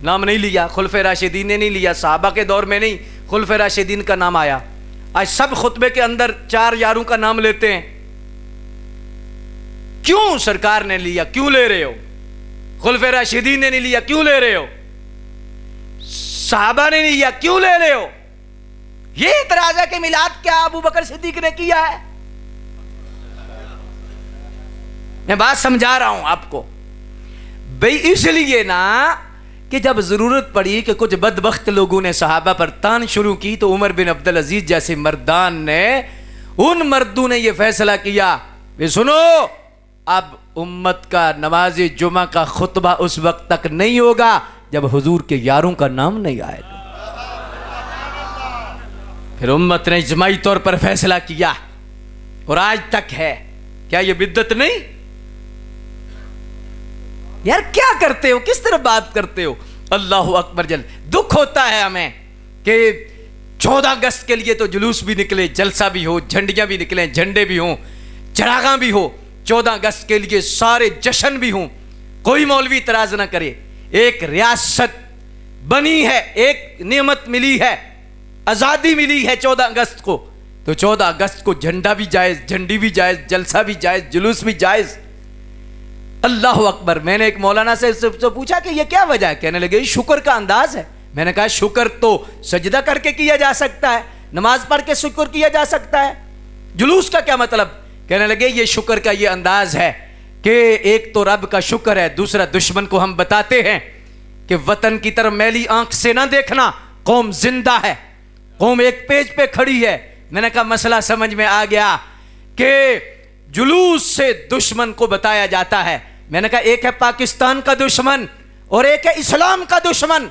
نام نہیں لیا، خلفائے راشدین نے نہیں لیا، صحابہ کے دور میں نہیں خلفائے راشدین کا نام آیا۔ آج سب خطبے کے اندر 4 یاروں کا نام لیتے ہیں۔ کیوں سرکار نے لیا؟ کیوں لے رہے ہو؟ خلفائے راشدین نے نہیں لیا، کیوں لے رہے ہو؟ صحابہ نے نہیں لیا، کیوں لے رہے ہو؟ یہ اعتراض ہے کہ میلاد کیا ابو بکر صدیق نے کیا ہے؟ میں بات سمجھا رہا ہوں آپ کو بھئی، اس لیے نا کہ جب ضرورت پڑی کہ کچھ بدبخت لوگوں نے صحابہ پر تان شروع کی، تو عمر بن عبدالعزیز جیسے مردان نے، ان مردوں نے یہ فیصلہ کیا کہ سنو، اب امت کا نماز جمعہ کا خطبہ اس وقت تک نہیں ہوگا جب حضور کے یاروں کا نام نہیں آئے گا۔ پھر امت نے اجماعی طور پر فیصلہ کیا، اور آج تک ہے۔ کیا یہ بدعت نہیں؟ یار کیا کرتے ہو؟ کس طرح بات کرتے ہو؟ اللہ اکبر جل۔ دکھ ہوتا ہے ہمیں کہ 14 اگست کے لیے تو جلوس بھی نکلے، جلسہ بھی ہو، جھنڈیاں بھی نکلیں، جھنڈے بھی ہوں، چراغاں بھی ہو، 14 اگست کے لیے سارے جشن بھی ہوں، کوئی مولوی اعتراض نہ کرے۔ ایک ریاست بنی ہے، ایک نعمت ملی ہے، آزادی ملی ہے 14 اگست کو، تو 14 اگست کو جھنڈا بھی جائز، جھنڈی بھی جائز، جلسہ بھی جائز، جلوس بھی جائز۔ اللہ اکبر۔ میں نے ایک مولانا سے پوچھا کہ یہ کیا وجہ ہے؟ کہنے لگے شکر کا انداز ہے۔ میں نے کہا شکر تو سجدہ کر کے کیا جا سکتا ہے، نماز پڑھ کے شکر کیا جا سکتا ہے، جلوس کا کیا مطلب؟ کہنے لگے یہ شکر کا یہ انداز ہے کہ ایک تو رب کا شکر ہے، دوسرا دشمن کو ہم بتاتے ہیں کہ وطن کی طرف میلی آنکھ سے نہ دیکھنا، قوم زندہ ہے، قوم ایک پیج پہ کھڑی ہے۔ میں نے کہا مسئلہ سمجھ میں آ گیا کہ جلوس سے دشمن کو بتایا جاتا ہے۔ میں نے کہا ایک ہے پاکستان کا دشمن اور ایک ہے اسلام کا دشمن۔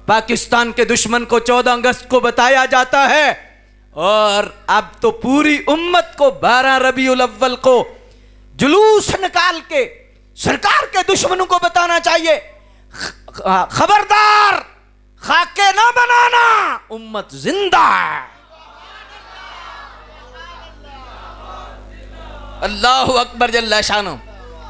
پاکستان کے دشمن کو 14 اگست کو بتایا جاتا ہے، اور اب تو پوری امت کو 12 ربیع الاول کو جلوس نکال کے سرکار کے دشمنوں کو بتانا چاہیے، خبردار خاکے نہ بنانا، امت زندہ ہے۔ اللہ اکبر جل شانہ۔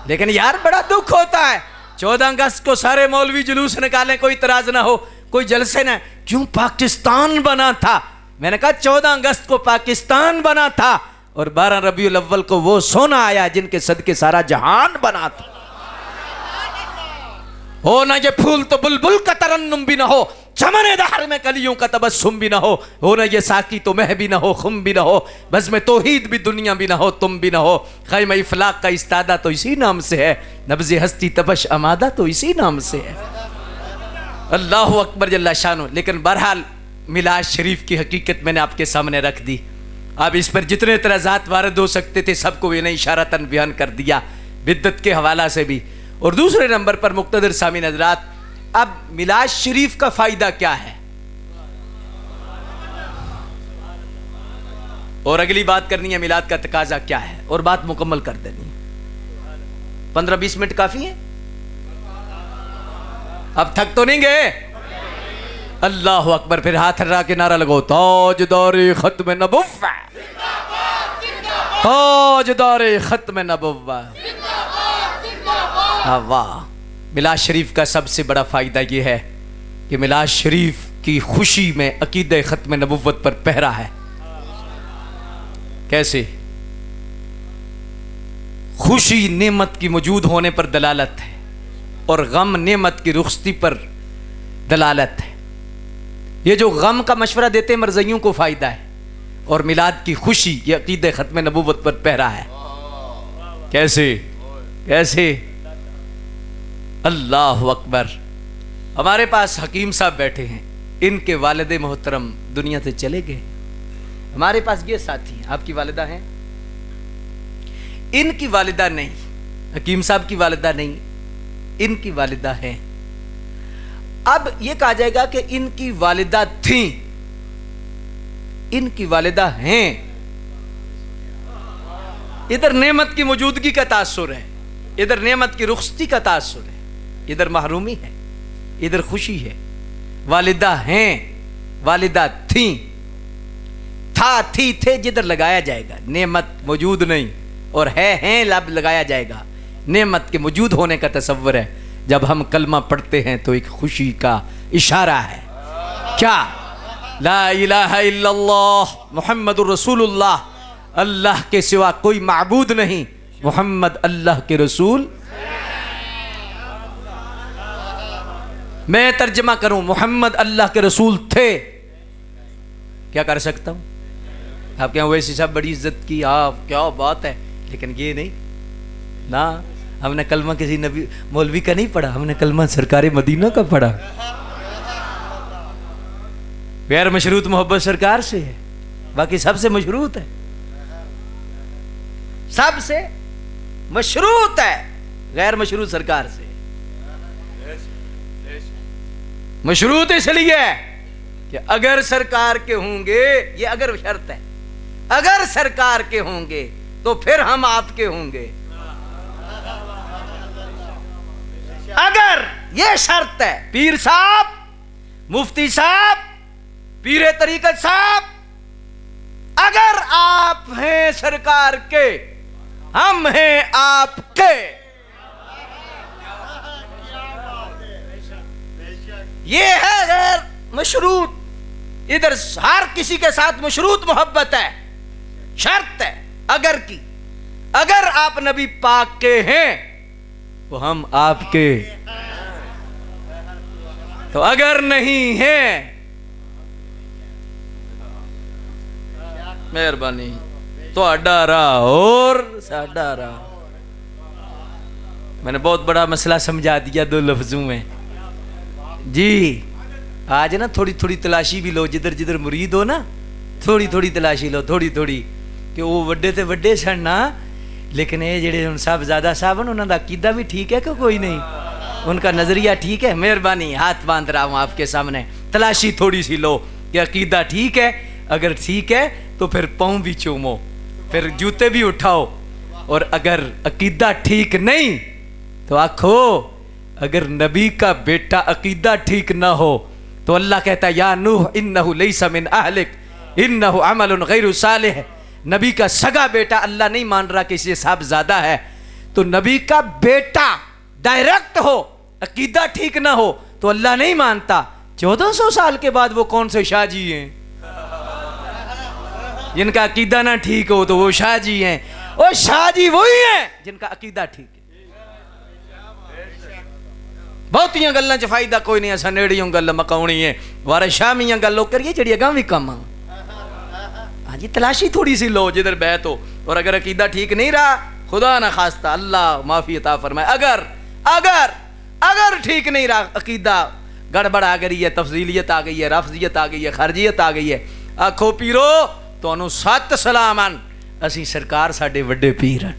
لیکن یار بڑا دکھ ہوتا ہے، 14 اگست کو سارے مولوی جلوس نکالیں، کوئی اعتراض نہ ہو، کوئی جلسے نہ، کیوں؟ پاکستان بنا تھا۔ میں نے کہا 14 اگست کو پاکستان بنا تھا، اور 12 ربیع الاول کو وہ سونا آیا جن کے صدقے سارا جہان بنا تھا۔ ہو نہ یہ پھول تو بلبل کا ترنم بھی نہ ہو، چمن دہر میں کلیوں کا تبسم بھی نہ ہو نہ یہ ساقی تو مہ بھی نہ ہو، خم بھی نہ ہو، بزم توحید بھی دنیا بھی نہ ہو، تم بھی نہ ہو، خیمہ افلاق کا استادہ تو اسی نام سے ہے، نبض ہستی تبش امادہ تو اسی نام سے ہے۔ اللہ اکبر جل شانہ۔ لیکن بہرحال میلاد شریف کی حقیقت میں نے آپ کے سامنے رکھ دی۔ اب اس پر جتنے اعتراضات وارد ہو سکتے تھے سب کو میں نے اشارتاً بیان کر دیا، بدعت کے حوالہ سے بھی۔ اور دوسرے نمبر پر مقتدر سامعین حضرات، اب میلاد شریف کا فائدہ کیا ہے؟ اور اگلی بات کرنی ہے میلاد کا تقاضا کیا ہے، اور بات مکمل کر دینی ہے۔ 15-20 منٹ کافی ہے؟ اب تھک تو نہیں گئے؟ اللہ اکبر، پھر ہاتھ ہلا کے نعرہ لگو، تاجدار ختم نبوت، تاجدار ختم نبوت۔ واہ، میلاد شریف کا سب سے بڑا فائدہ یہ ہے کہ میلاد شریف کی خوشی میں عقیدہ ختم نبوت پر پہرا ہے۔ کیسے؟ خوشی نعمت کی موجود ہونے پر دلالت ہے، اور غم نعمت کی رخصتی پر دلالت ہے۔ یہ جو غم کا مشورہ دیتے ہیں مرزائیوں کو فائدہ ہے، اور میلاد کی خوشی یہ عقیدہ ختم نبوت پر پہرا ہے۔ کیسے؟ کیسے؟ اللہ اکبر۔ ہمارے پاس حکیم صاحب بیٹھے ہیں، ان کے والد محترم دنیا سے چلے گئے۔ ہمارے پاس یہ ساتھی ہیں، آپ کی والدہ ہیں؟ ان کی والدہ نہیں، حکیم صاحب کی والدہ نہیں، ان کی والدہ ہیں۔ اب یہ کہا جائے گا کہ ان کی والدہ تھیں، ان کی والدہ ہیں۔ ادھر نعمت کی موجودگی کا تاثر ہے، ادھر نعمت کی رخصتی کا تاثر ہے، ادھر محرومی ہے، ادھر خوشی ہے۔ والدہ ہیں، والدہ تھیں، تھا تھی تھے جدھر لگایا جائے گا، نعمت موجود نہیں، اور ہے ہیں لب لگایا جائے گا۔ نعمت کے موجود ہونے کا تصور ہے۔ جب ہم کلمہ پڑھتے ہیں تو ایک خوشی کا اشارہ ہے۔ کیا؟ لا الہ الا اللہ محمد الرسول اللہ، اللہ کے سوا کوئی معبود نہیں، محمد اللہ کے رسول۔ میں ترجمہ کروں، محمد اللہ کے رسول تھے، کیا کر سکتا ہوں؟ آپ کہیں ویسی صاحب بڑی عزت کی، آپ کیا بات ہے، لیکن یہ نہیں نا، ہم نے کلمہ کسی نبی مولوی کا نہیں پڑھا، ہم نے کلمہ سرکار مدینہ کا پڑھا۔ غیر مشروط محبت سرکار سے ہے، باقی سب سے مشروط ہے، سب سے مشروط ہے، غیر مشروط سرکار سے۔ مشروط اس لیے کہ اگر سرکار کے ہوں گے، یہ اگر شرط ہے، اگر سرکار کے ہوں گے تو پھر ہم آپ کے ہوں گے۔ اگر یہ شرط ہے، پیر صاحب، مفتی صاحب، پیر طریقت صاحب، اگر آپ ہیں سرکار کے، ہم ہیں آپ کے۔ یہ ہے غیر مشروط، ادھر ہر کسی کے ساتھ مشروط محبت ہے، شرط ہے اگر کی۔ اگر آپ نبی پاک کے ہیں تو ہم آپ کے، تو اگر نہیں ہیں، مہربانی تو اڈا رہا اور ساڈا رہا۔ میں نے بہت بڑا مسئلہ سمجھا دیا 2 لفظوں میں جی۔ آج نا تھوڑی تھوڑی تلاشی بھی لو، جدھر جدھر مرید ہو نا، تھوڑی تھوڑی تلاشی لو، تھوڑی تھوڑی، کہ وہ وڈے تے وڈے سن نا، لیکن یہ جڑے صاحبزادہ صاحب ہیں انہوں دا عقیدہ بھی ٹھیک ہے کہ کوئی نہیں، ان کا نظریہ ٹھیک ہے؟ مہربانی ہاتھ باندھ رہا ہوں آپ کے سامنے، تلاشی تھوڑی سی لو کہ عقیدہ ٹھیک ہے۔ اگر ٹھیک ہے تو پھر پاؤں بھی چومو، پھر جوتے بھی اٹھاؤ، اور اگر عقیدہ ٹھیک نہیں تو آکھو اگر نبی کا بیٹا عقیدہ ٹھیک نہ ہو تو اللہ کہتا ہے یا نوح انہو لیس من اہلک انہو عمل غیر صالح۔ نبی کا سگا بیٹا اللہ نہیں مان رہا کہ اسے صاحبزادہ ہے، تو نبی کا بیٹا ڈائریکٹ ہو، عقیدہ ٹھیک نہ ہو تو اللہ نہیں مانتا۔ 1400 سال کے بعد وہ کون سے شاہ جی ہیں جن کا عقیدہ نہ ٹھیک ہو تو وہ شاہ جی ہیں، اور شاہ جی وہی ہیں جن کا عقیدہ ٹھیک ہے۔ بہتیاں گلاں چ فائدہ کوئی نہیں، اساں نیڑیوں گل مکاونی ہے، وارے شامیاں گلوں کریے جڑی اگاں بھی کم آ۔ ہاں جی، تلاشی تھوڑی سی لو جدھر بیت ہو، اور اگر عقیدہ ٹھیک نہیں رہا، خدا نہ خواستہ اللہ معافی عطا فرمائے، اگر ٹھیک نہیں رہا عقیدہ، گڑبڑ آ گئی ہے، تفضیلیت آ گئی ہے، رفضیت آ گئی ہے، خارجیت آ گئی ہے، آکھو پیرو تانوں 7 سلام ان، اسی سرکار ساڈے وڈے پیر ہیں۔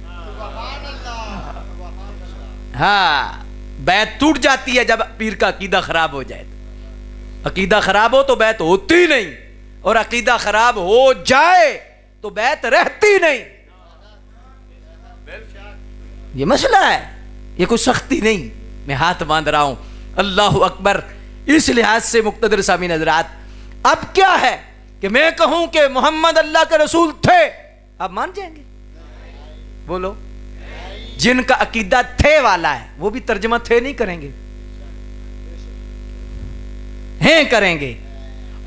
ہاں، بیعت ٹوٹ جاتی ہے جب پیر کا عقیدہ خراب ہو جائے، عقیدہ خراب ہو تو بیعت ہوتی نہیں، اور عقیدہ خراب ہو جائے تو بیعت رہتی نہیں. یہ مسئلہ ہے, یہ کوئی سختی نہیں, میں ہاتھ باندھ رہا ہوں. اللہ اکبر. اس لحاظ سے مقتدر سامعین حضرات, اب کیا ہے کہ میں کہوں کہ محمد اللہ کے رسول تھے, آپ مان جائیں گے؟ بولو. جن کا عقیدہ تھے والا ہے وہ بھی ترجمہ تھے نہیں کریں گے, ہیں کریں گے.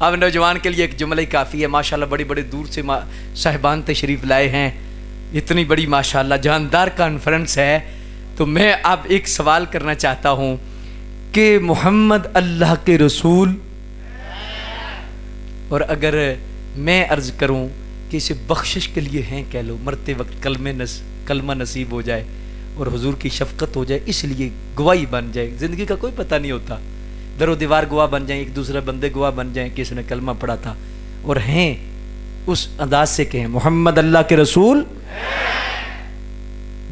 اب نوجوان کے لیے ایک جملہ ہی کافی ہے. ماشاءاللہ بڑی بڑی دور سے صاحبان تشریف لائے ہیں, اتنی بڑی ماشاءاللہ جاندار کانفرنس ہے. تو میں اب ایک سوال کرنا چاہتا ہوں کہ محمد اللہ کے رسول, اور اگر میں عرض کروں کہ اسے بخشش کے لیے ہیں, کہہ لو مرتے وقت کلمہ نصیب ہو جائے اور حضور کی شفقت ہو جائے, اس لیے گواہی بن جائے. زندگی کا کوئی پتہ نہیں ہوتا, در و دیوار گواہ بن جائیں, ایک دوسرے بندے گواہ بن جائیں کہ اس نے کلمہ پڑھا تھا, اور ہیں اس انداز سے کہیں محمد اللہ کے رسول,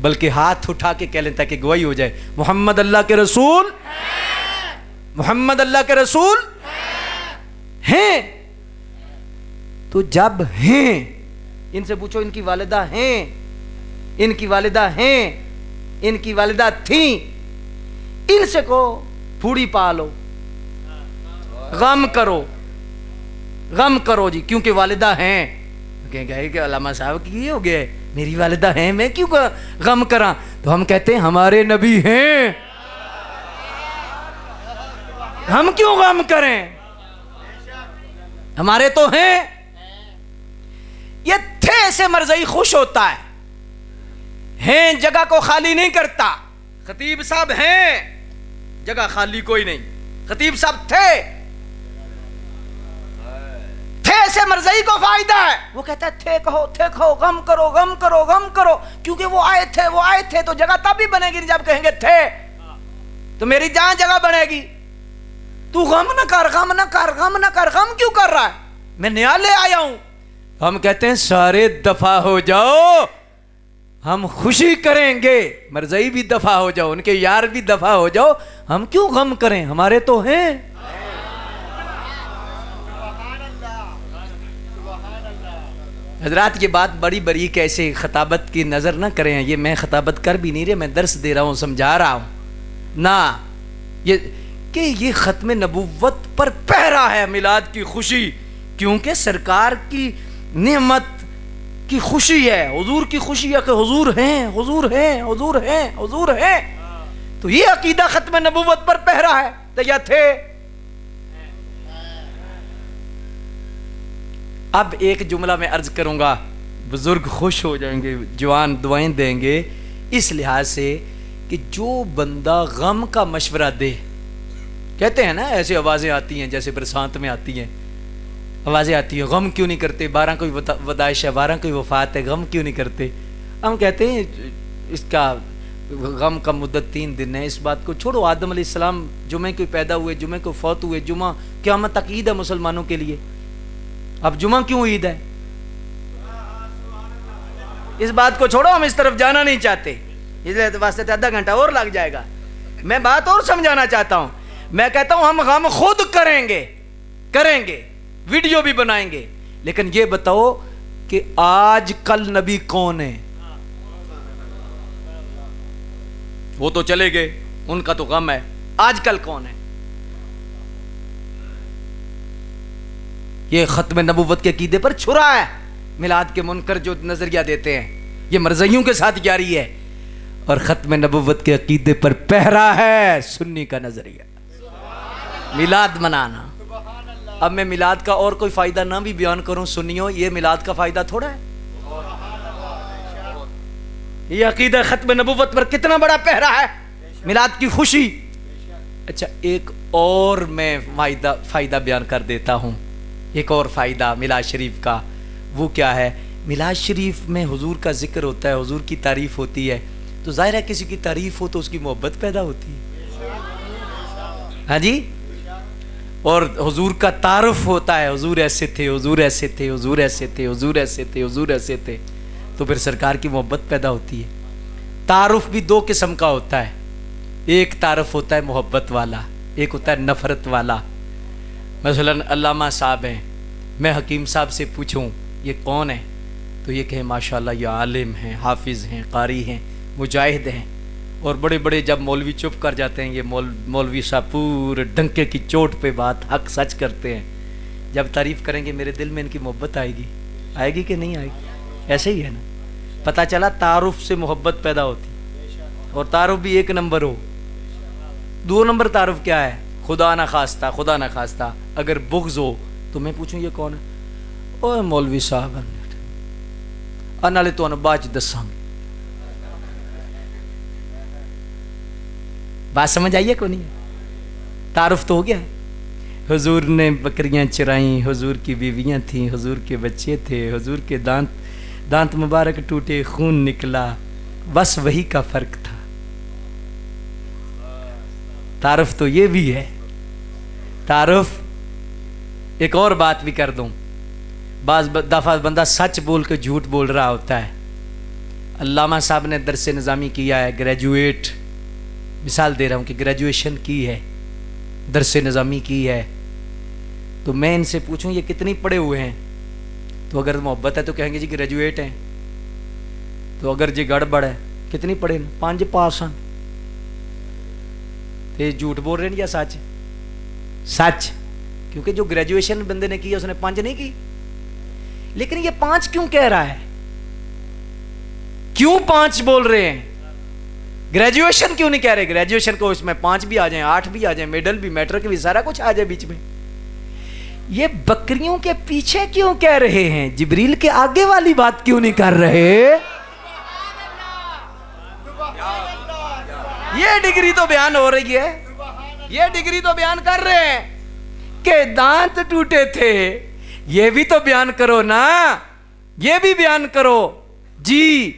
بلکہ ہاتھ اٹھا کے کہہ لیں تاکہ گواہی ہو جائے, محمد اللہ کے رسول, محمد اللہ کے رسول ہیں. تو جب ہیں, ان سے پوچھو ان کی والدہ ہیں, ان کی والدہ ہیں, ان کی والدہ تھیں, ان سے کو پھوڑی پالو, غم کرو, غم کرو جی, کیونکہ والدہ ہیں. کہیں کہ علامہ صاحب کی یہ ہو گیا, میری والدہ ہیں میں کیوں غم کراں؟ تو ہم کہتے ہیں ہمارے نبی ہیں, ہم کیوں غم کریں, ہمارے تو ہیں. یہ تھے سے مرضی خوش ہوتا ہے, ہیں جگہ کو خالی نہیں کرتا. خطیب صاحب ہیں, جگہ خالی کوئی نہیں. خطیب صاحب تھے سے مرضی کو فائدہ ہے. وہ کہتا ہے تھے کہو, غم کرو, غم کرو, غم کرو, کیونکہ وہ آئے تھے تو جگہ تب بھی بنے گی جب کہیں گے تھے, تو میری جہاں جگہ بنے گی. تو غم نہ کر, غم نہ کر, غم نہ کر, غم کیوں کر رہا ہے؟ میں نیا لے آیا ہوں. ہم کہتے ہیں سارے دفع ہو جاؤ, ہم خوشی کریں گے. مرضی بھی دفع ہو جاؤ, ان کے یار بھی دفع ہو جاؤ, ہم کیوں غم کریں, ہمارے تو ہیں. حضرات یہ بات بڑی بڑی کیسے خطابت کی نظر نہ کریں, یہ میں خطابت کر بھی نہیں رہے, میں درس دے رہا ہوں, سمجھا رہا ہوں نا. یہ کہ یہ ختم نبوت پر پہرا ہے میلاد کی خوشی, کیونکہ سرکار کی نعمت کی خوشی ہے, حضور کی خوشی ہے کہ حضور ہیں, حضور ہیں, حضور ہیں, حضور ہیں. تو یہ عقیدہ ختم نبوت پر پہرا ہے. تو یا تھے. اب ایک جملہ میں عرض کروں گا, بزرگ خوش ہو جائیں گے, جوان دعائیں دیں گے, اس لحاظ سے کہ جو بندہ غم کا مشورہ دے, کہتے ہیں نا ایسی آوازیں آتی ہیں جیسے برسات میں آتی ہیں, آوازیں آتی ہیں, غم کیوں نہیں کرتے, 12 کوئی ودائش ہے, 12 کوئی وفات ہے, غم کیوں نہیں کرتے. ہم کہتے ہیں اس کا غم کا مدت 3 دن ہے. اس بات کو چھوڑو, آدم علیہ السلام جمعے کو پیدا ہوئے, جمعے کو فوت ہوئے, جمعہ قیامت تک عید ہے مسلمانوں کے لیے. اب جمعہ کیوں عید ہے؟ اس بات کو چھوڑو, ہم اس طرف جانا نہیں چاہتے, اس لیے واسطے آدھا گھنٹہ اور لگ جائے گا. میں بات اور سمجھانا چاہتا ہوں. میں کہتا ہوں ہم غم خود کریں گے, ویڈیو بھی بنائیں گے, لیکن یہ بتاؤ کہ آج کل نبی کون ہے؟ وہ تو چلے گئے, ان کا تو غم ہے. آج کل کون ہے؟ یہ ختم نبوت کے عقیدے پر چھرا ہے. میلاد کے منکر جو نظریہ دیتے ہیں یہ مرزیوں کے ساتھ جاری ہے, اور ختم نبوت کے عقیدے پر پہرا ہے سنی کا نظریہ, میلاد منانا. اب میں میلاد کا اور کوئی فائدہ نہ بھی بیان کروں, سنیوں, یہ میلاد کا فائدہ تھوڑا ہے. یہ عقیدہ ختم نبوت پر کتنا بڑا پہرا ہے, میلاد کی خوشی. اچھا ایک اور میں فائدہ بیان کر دیتا ہوں, ایک اور فائدہ میلاد شریف کا. وہ کیا ہے؟ میلاد شریف میں حضور کا ذکر ہوتا ہے, حضور کی تعریف ہوتی ہے, تو ظاہر ہے کسی کی تعریف ہو تو اس کی محبت پیدا ہوتی ہے. ہاں جی, اور حضور کا تعارف ہوتا ہے, حضور ایسے تھے, حضور ایسے تھے, حضور ایسے تھے, حضور ایسے تھے, حضور ایسے تھے, تو پھر سرکار کی محبت پیدا ہوتی ہے. تعارف بھی 2 قسم کا ہوتا ہے, ایک تعارف ہوتا ہے محبت والا, ایک ہوتا ہے نفرت والا. مثلا علامہ صاحب ہیں, میں حکیم صاحب سے پوچھوں یہ کون ہے, تو یہ کہیں ماشاءاللہ یہ عالم ہیں، حافظ ہیں، قاری ہیں، مجاہد ہیں. اور بڑے بڑے جب مولوی چپ کر جاتے ہیں، یہ مولوی صاحب پورے ڈنکے کی چوٹ پہ بات حق سچ کرتے ہیں. جب تعریف کریں گے میرے دل میں ان کی محبت آئے گی کہ نہیں آئے گی؟ ایسے ہی ہے نا. پتہ چلا تعارف سے محبت پیدا ہوتی، اور تعارف بھی ایک نمبر ہو. 2 نمبر تعارف کیا ہے؟ خدا نہ خواستہ اگر بغض ہو تو میں پوچھوں یہ کون ہے؟ اوہ مولوی صاحب نالے تو بعد دساں. بات سمجھ آئیے کو نہیں؟ تعارف تو ہو گیا. حضور نے بکریاں چرائیں، حضور کی بیویاں تھیں، حضور کے بچے تھے، حضور کے دانت مبارک ٹوٹے، خون نکلا، بس وہی کا فرق تھا. تعارف تو یہ بھی ہے. تعارف ایک اور بات بھی کر دوں. بعض دفعہ بندہ سچ بول کے جھوٹ بول رہا ہوتا ہے. علامہ صاحب نے درس نظامی کیا ہے، گریجویٹ، مثال دے رہا ہوں کہ گریجویشن کی ہے، درس نظامی کی ہے. تو میں ان سے پوچھوں یہ کتنی پڑھے ہوئے ہیں؟ تو اگر محبت ہے تو کہیں گے جی گریجویٹ ہیں. تو اگر جی گڑبڑ ہے کتنی پڑھے؟ 5 پاس ہیں. تو جھوٹ بول رہے ہیں یا سچ؟ سچ. کیونکہ جو گریجویشن بندے نے کی اس نے 5 نہیں کی. لیکن یہ 5 کیوں کہہ رہا ہے؟ کیوں 5 بول رہے ہیں؟ گریجویشن کیوں نہیں کہہ رہے؟ گریجویشن کو اس میں 5 بھی آ جائیں، 8 بھی آ جائیں، میڈل بھی، میٹرک بھی، سارا کچھ آ جائے بیچ میں. یہ بکریوں کے پیچھے کیوں کہہ رہے ہیں؟ جبریل کے آگے والی بات کیوں نہیں کر رہے؟ یہ ڈگری تو بیان ہو رہی ہے، یہ ڈگری تو بیان کر رہے ہیں کہ دانت ٹوٹے تھے. یہ بھی تو بیان کرو نا، یہ بھی بیان کرو جی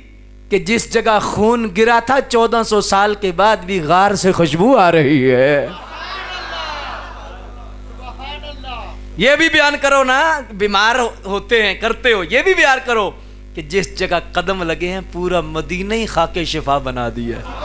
کہ جس جگہ خون گرا تھا 1400 سال کے بعد بھی غار سے خوشبو آ رہی ہے. یہ بھی بیان کرو نا. بیمار ہوتے ہیں کرتے ہو، یہ بھی بیان کرو کہ جس جگہ قدم لگے ہیں پورا مدینہ ہی خاک شفا بنا دیا ہے.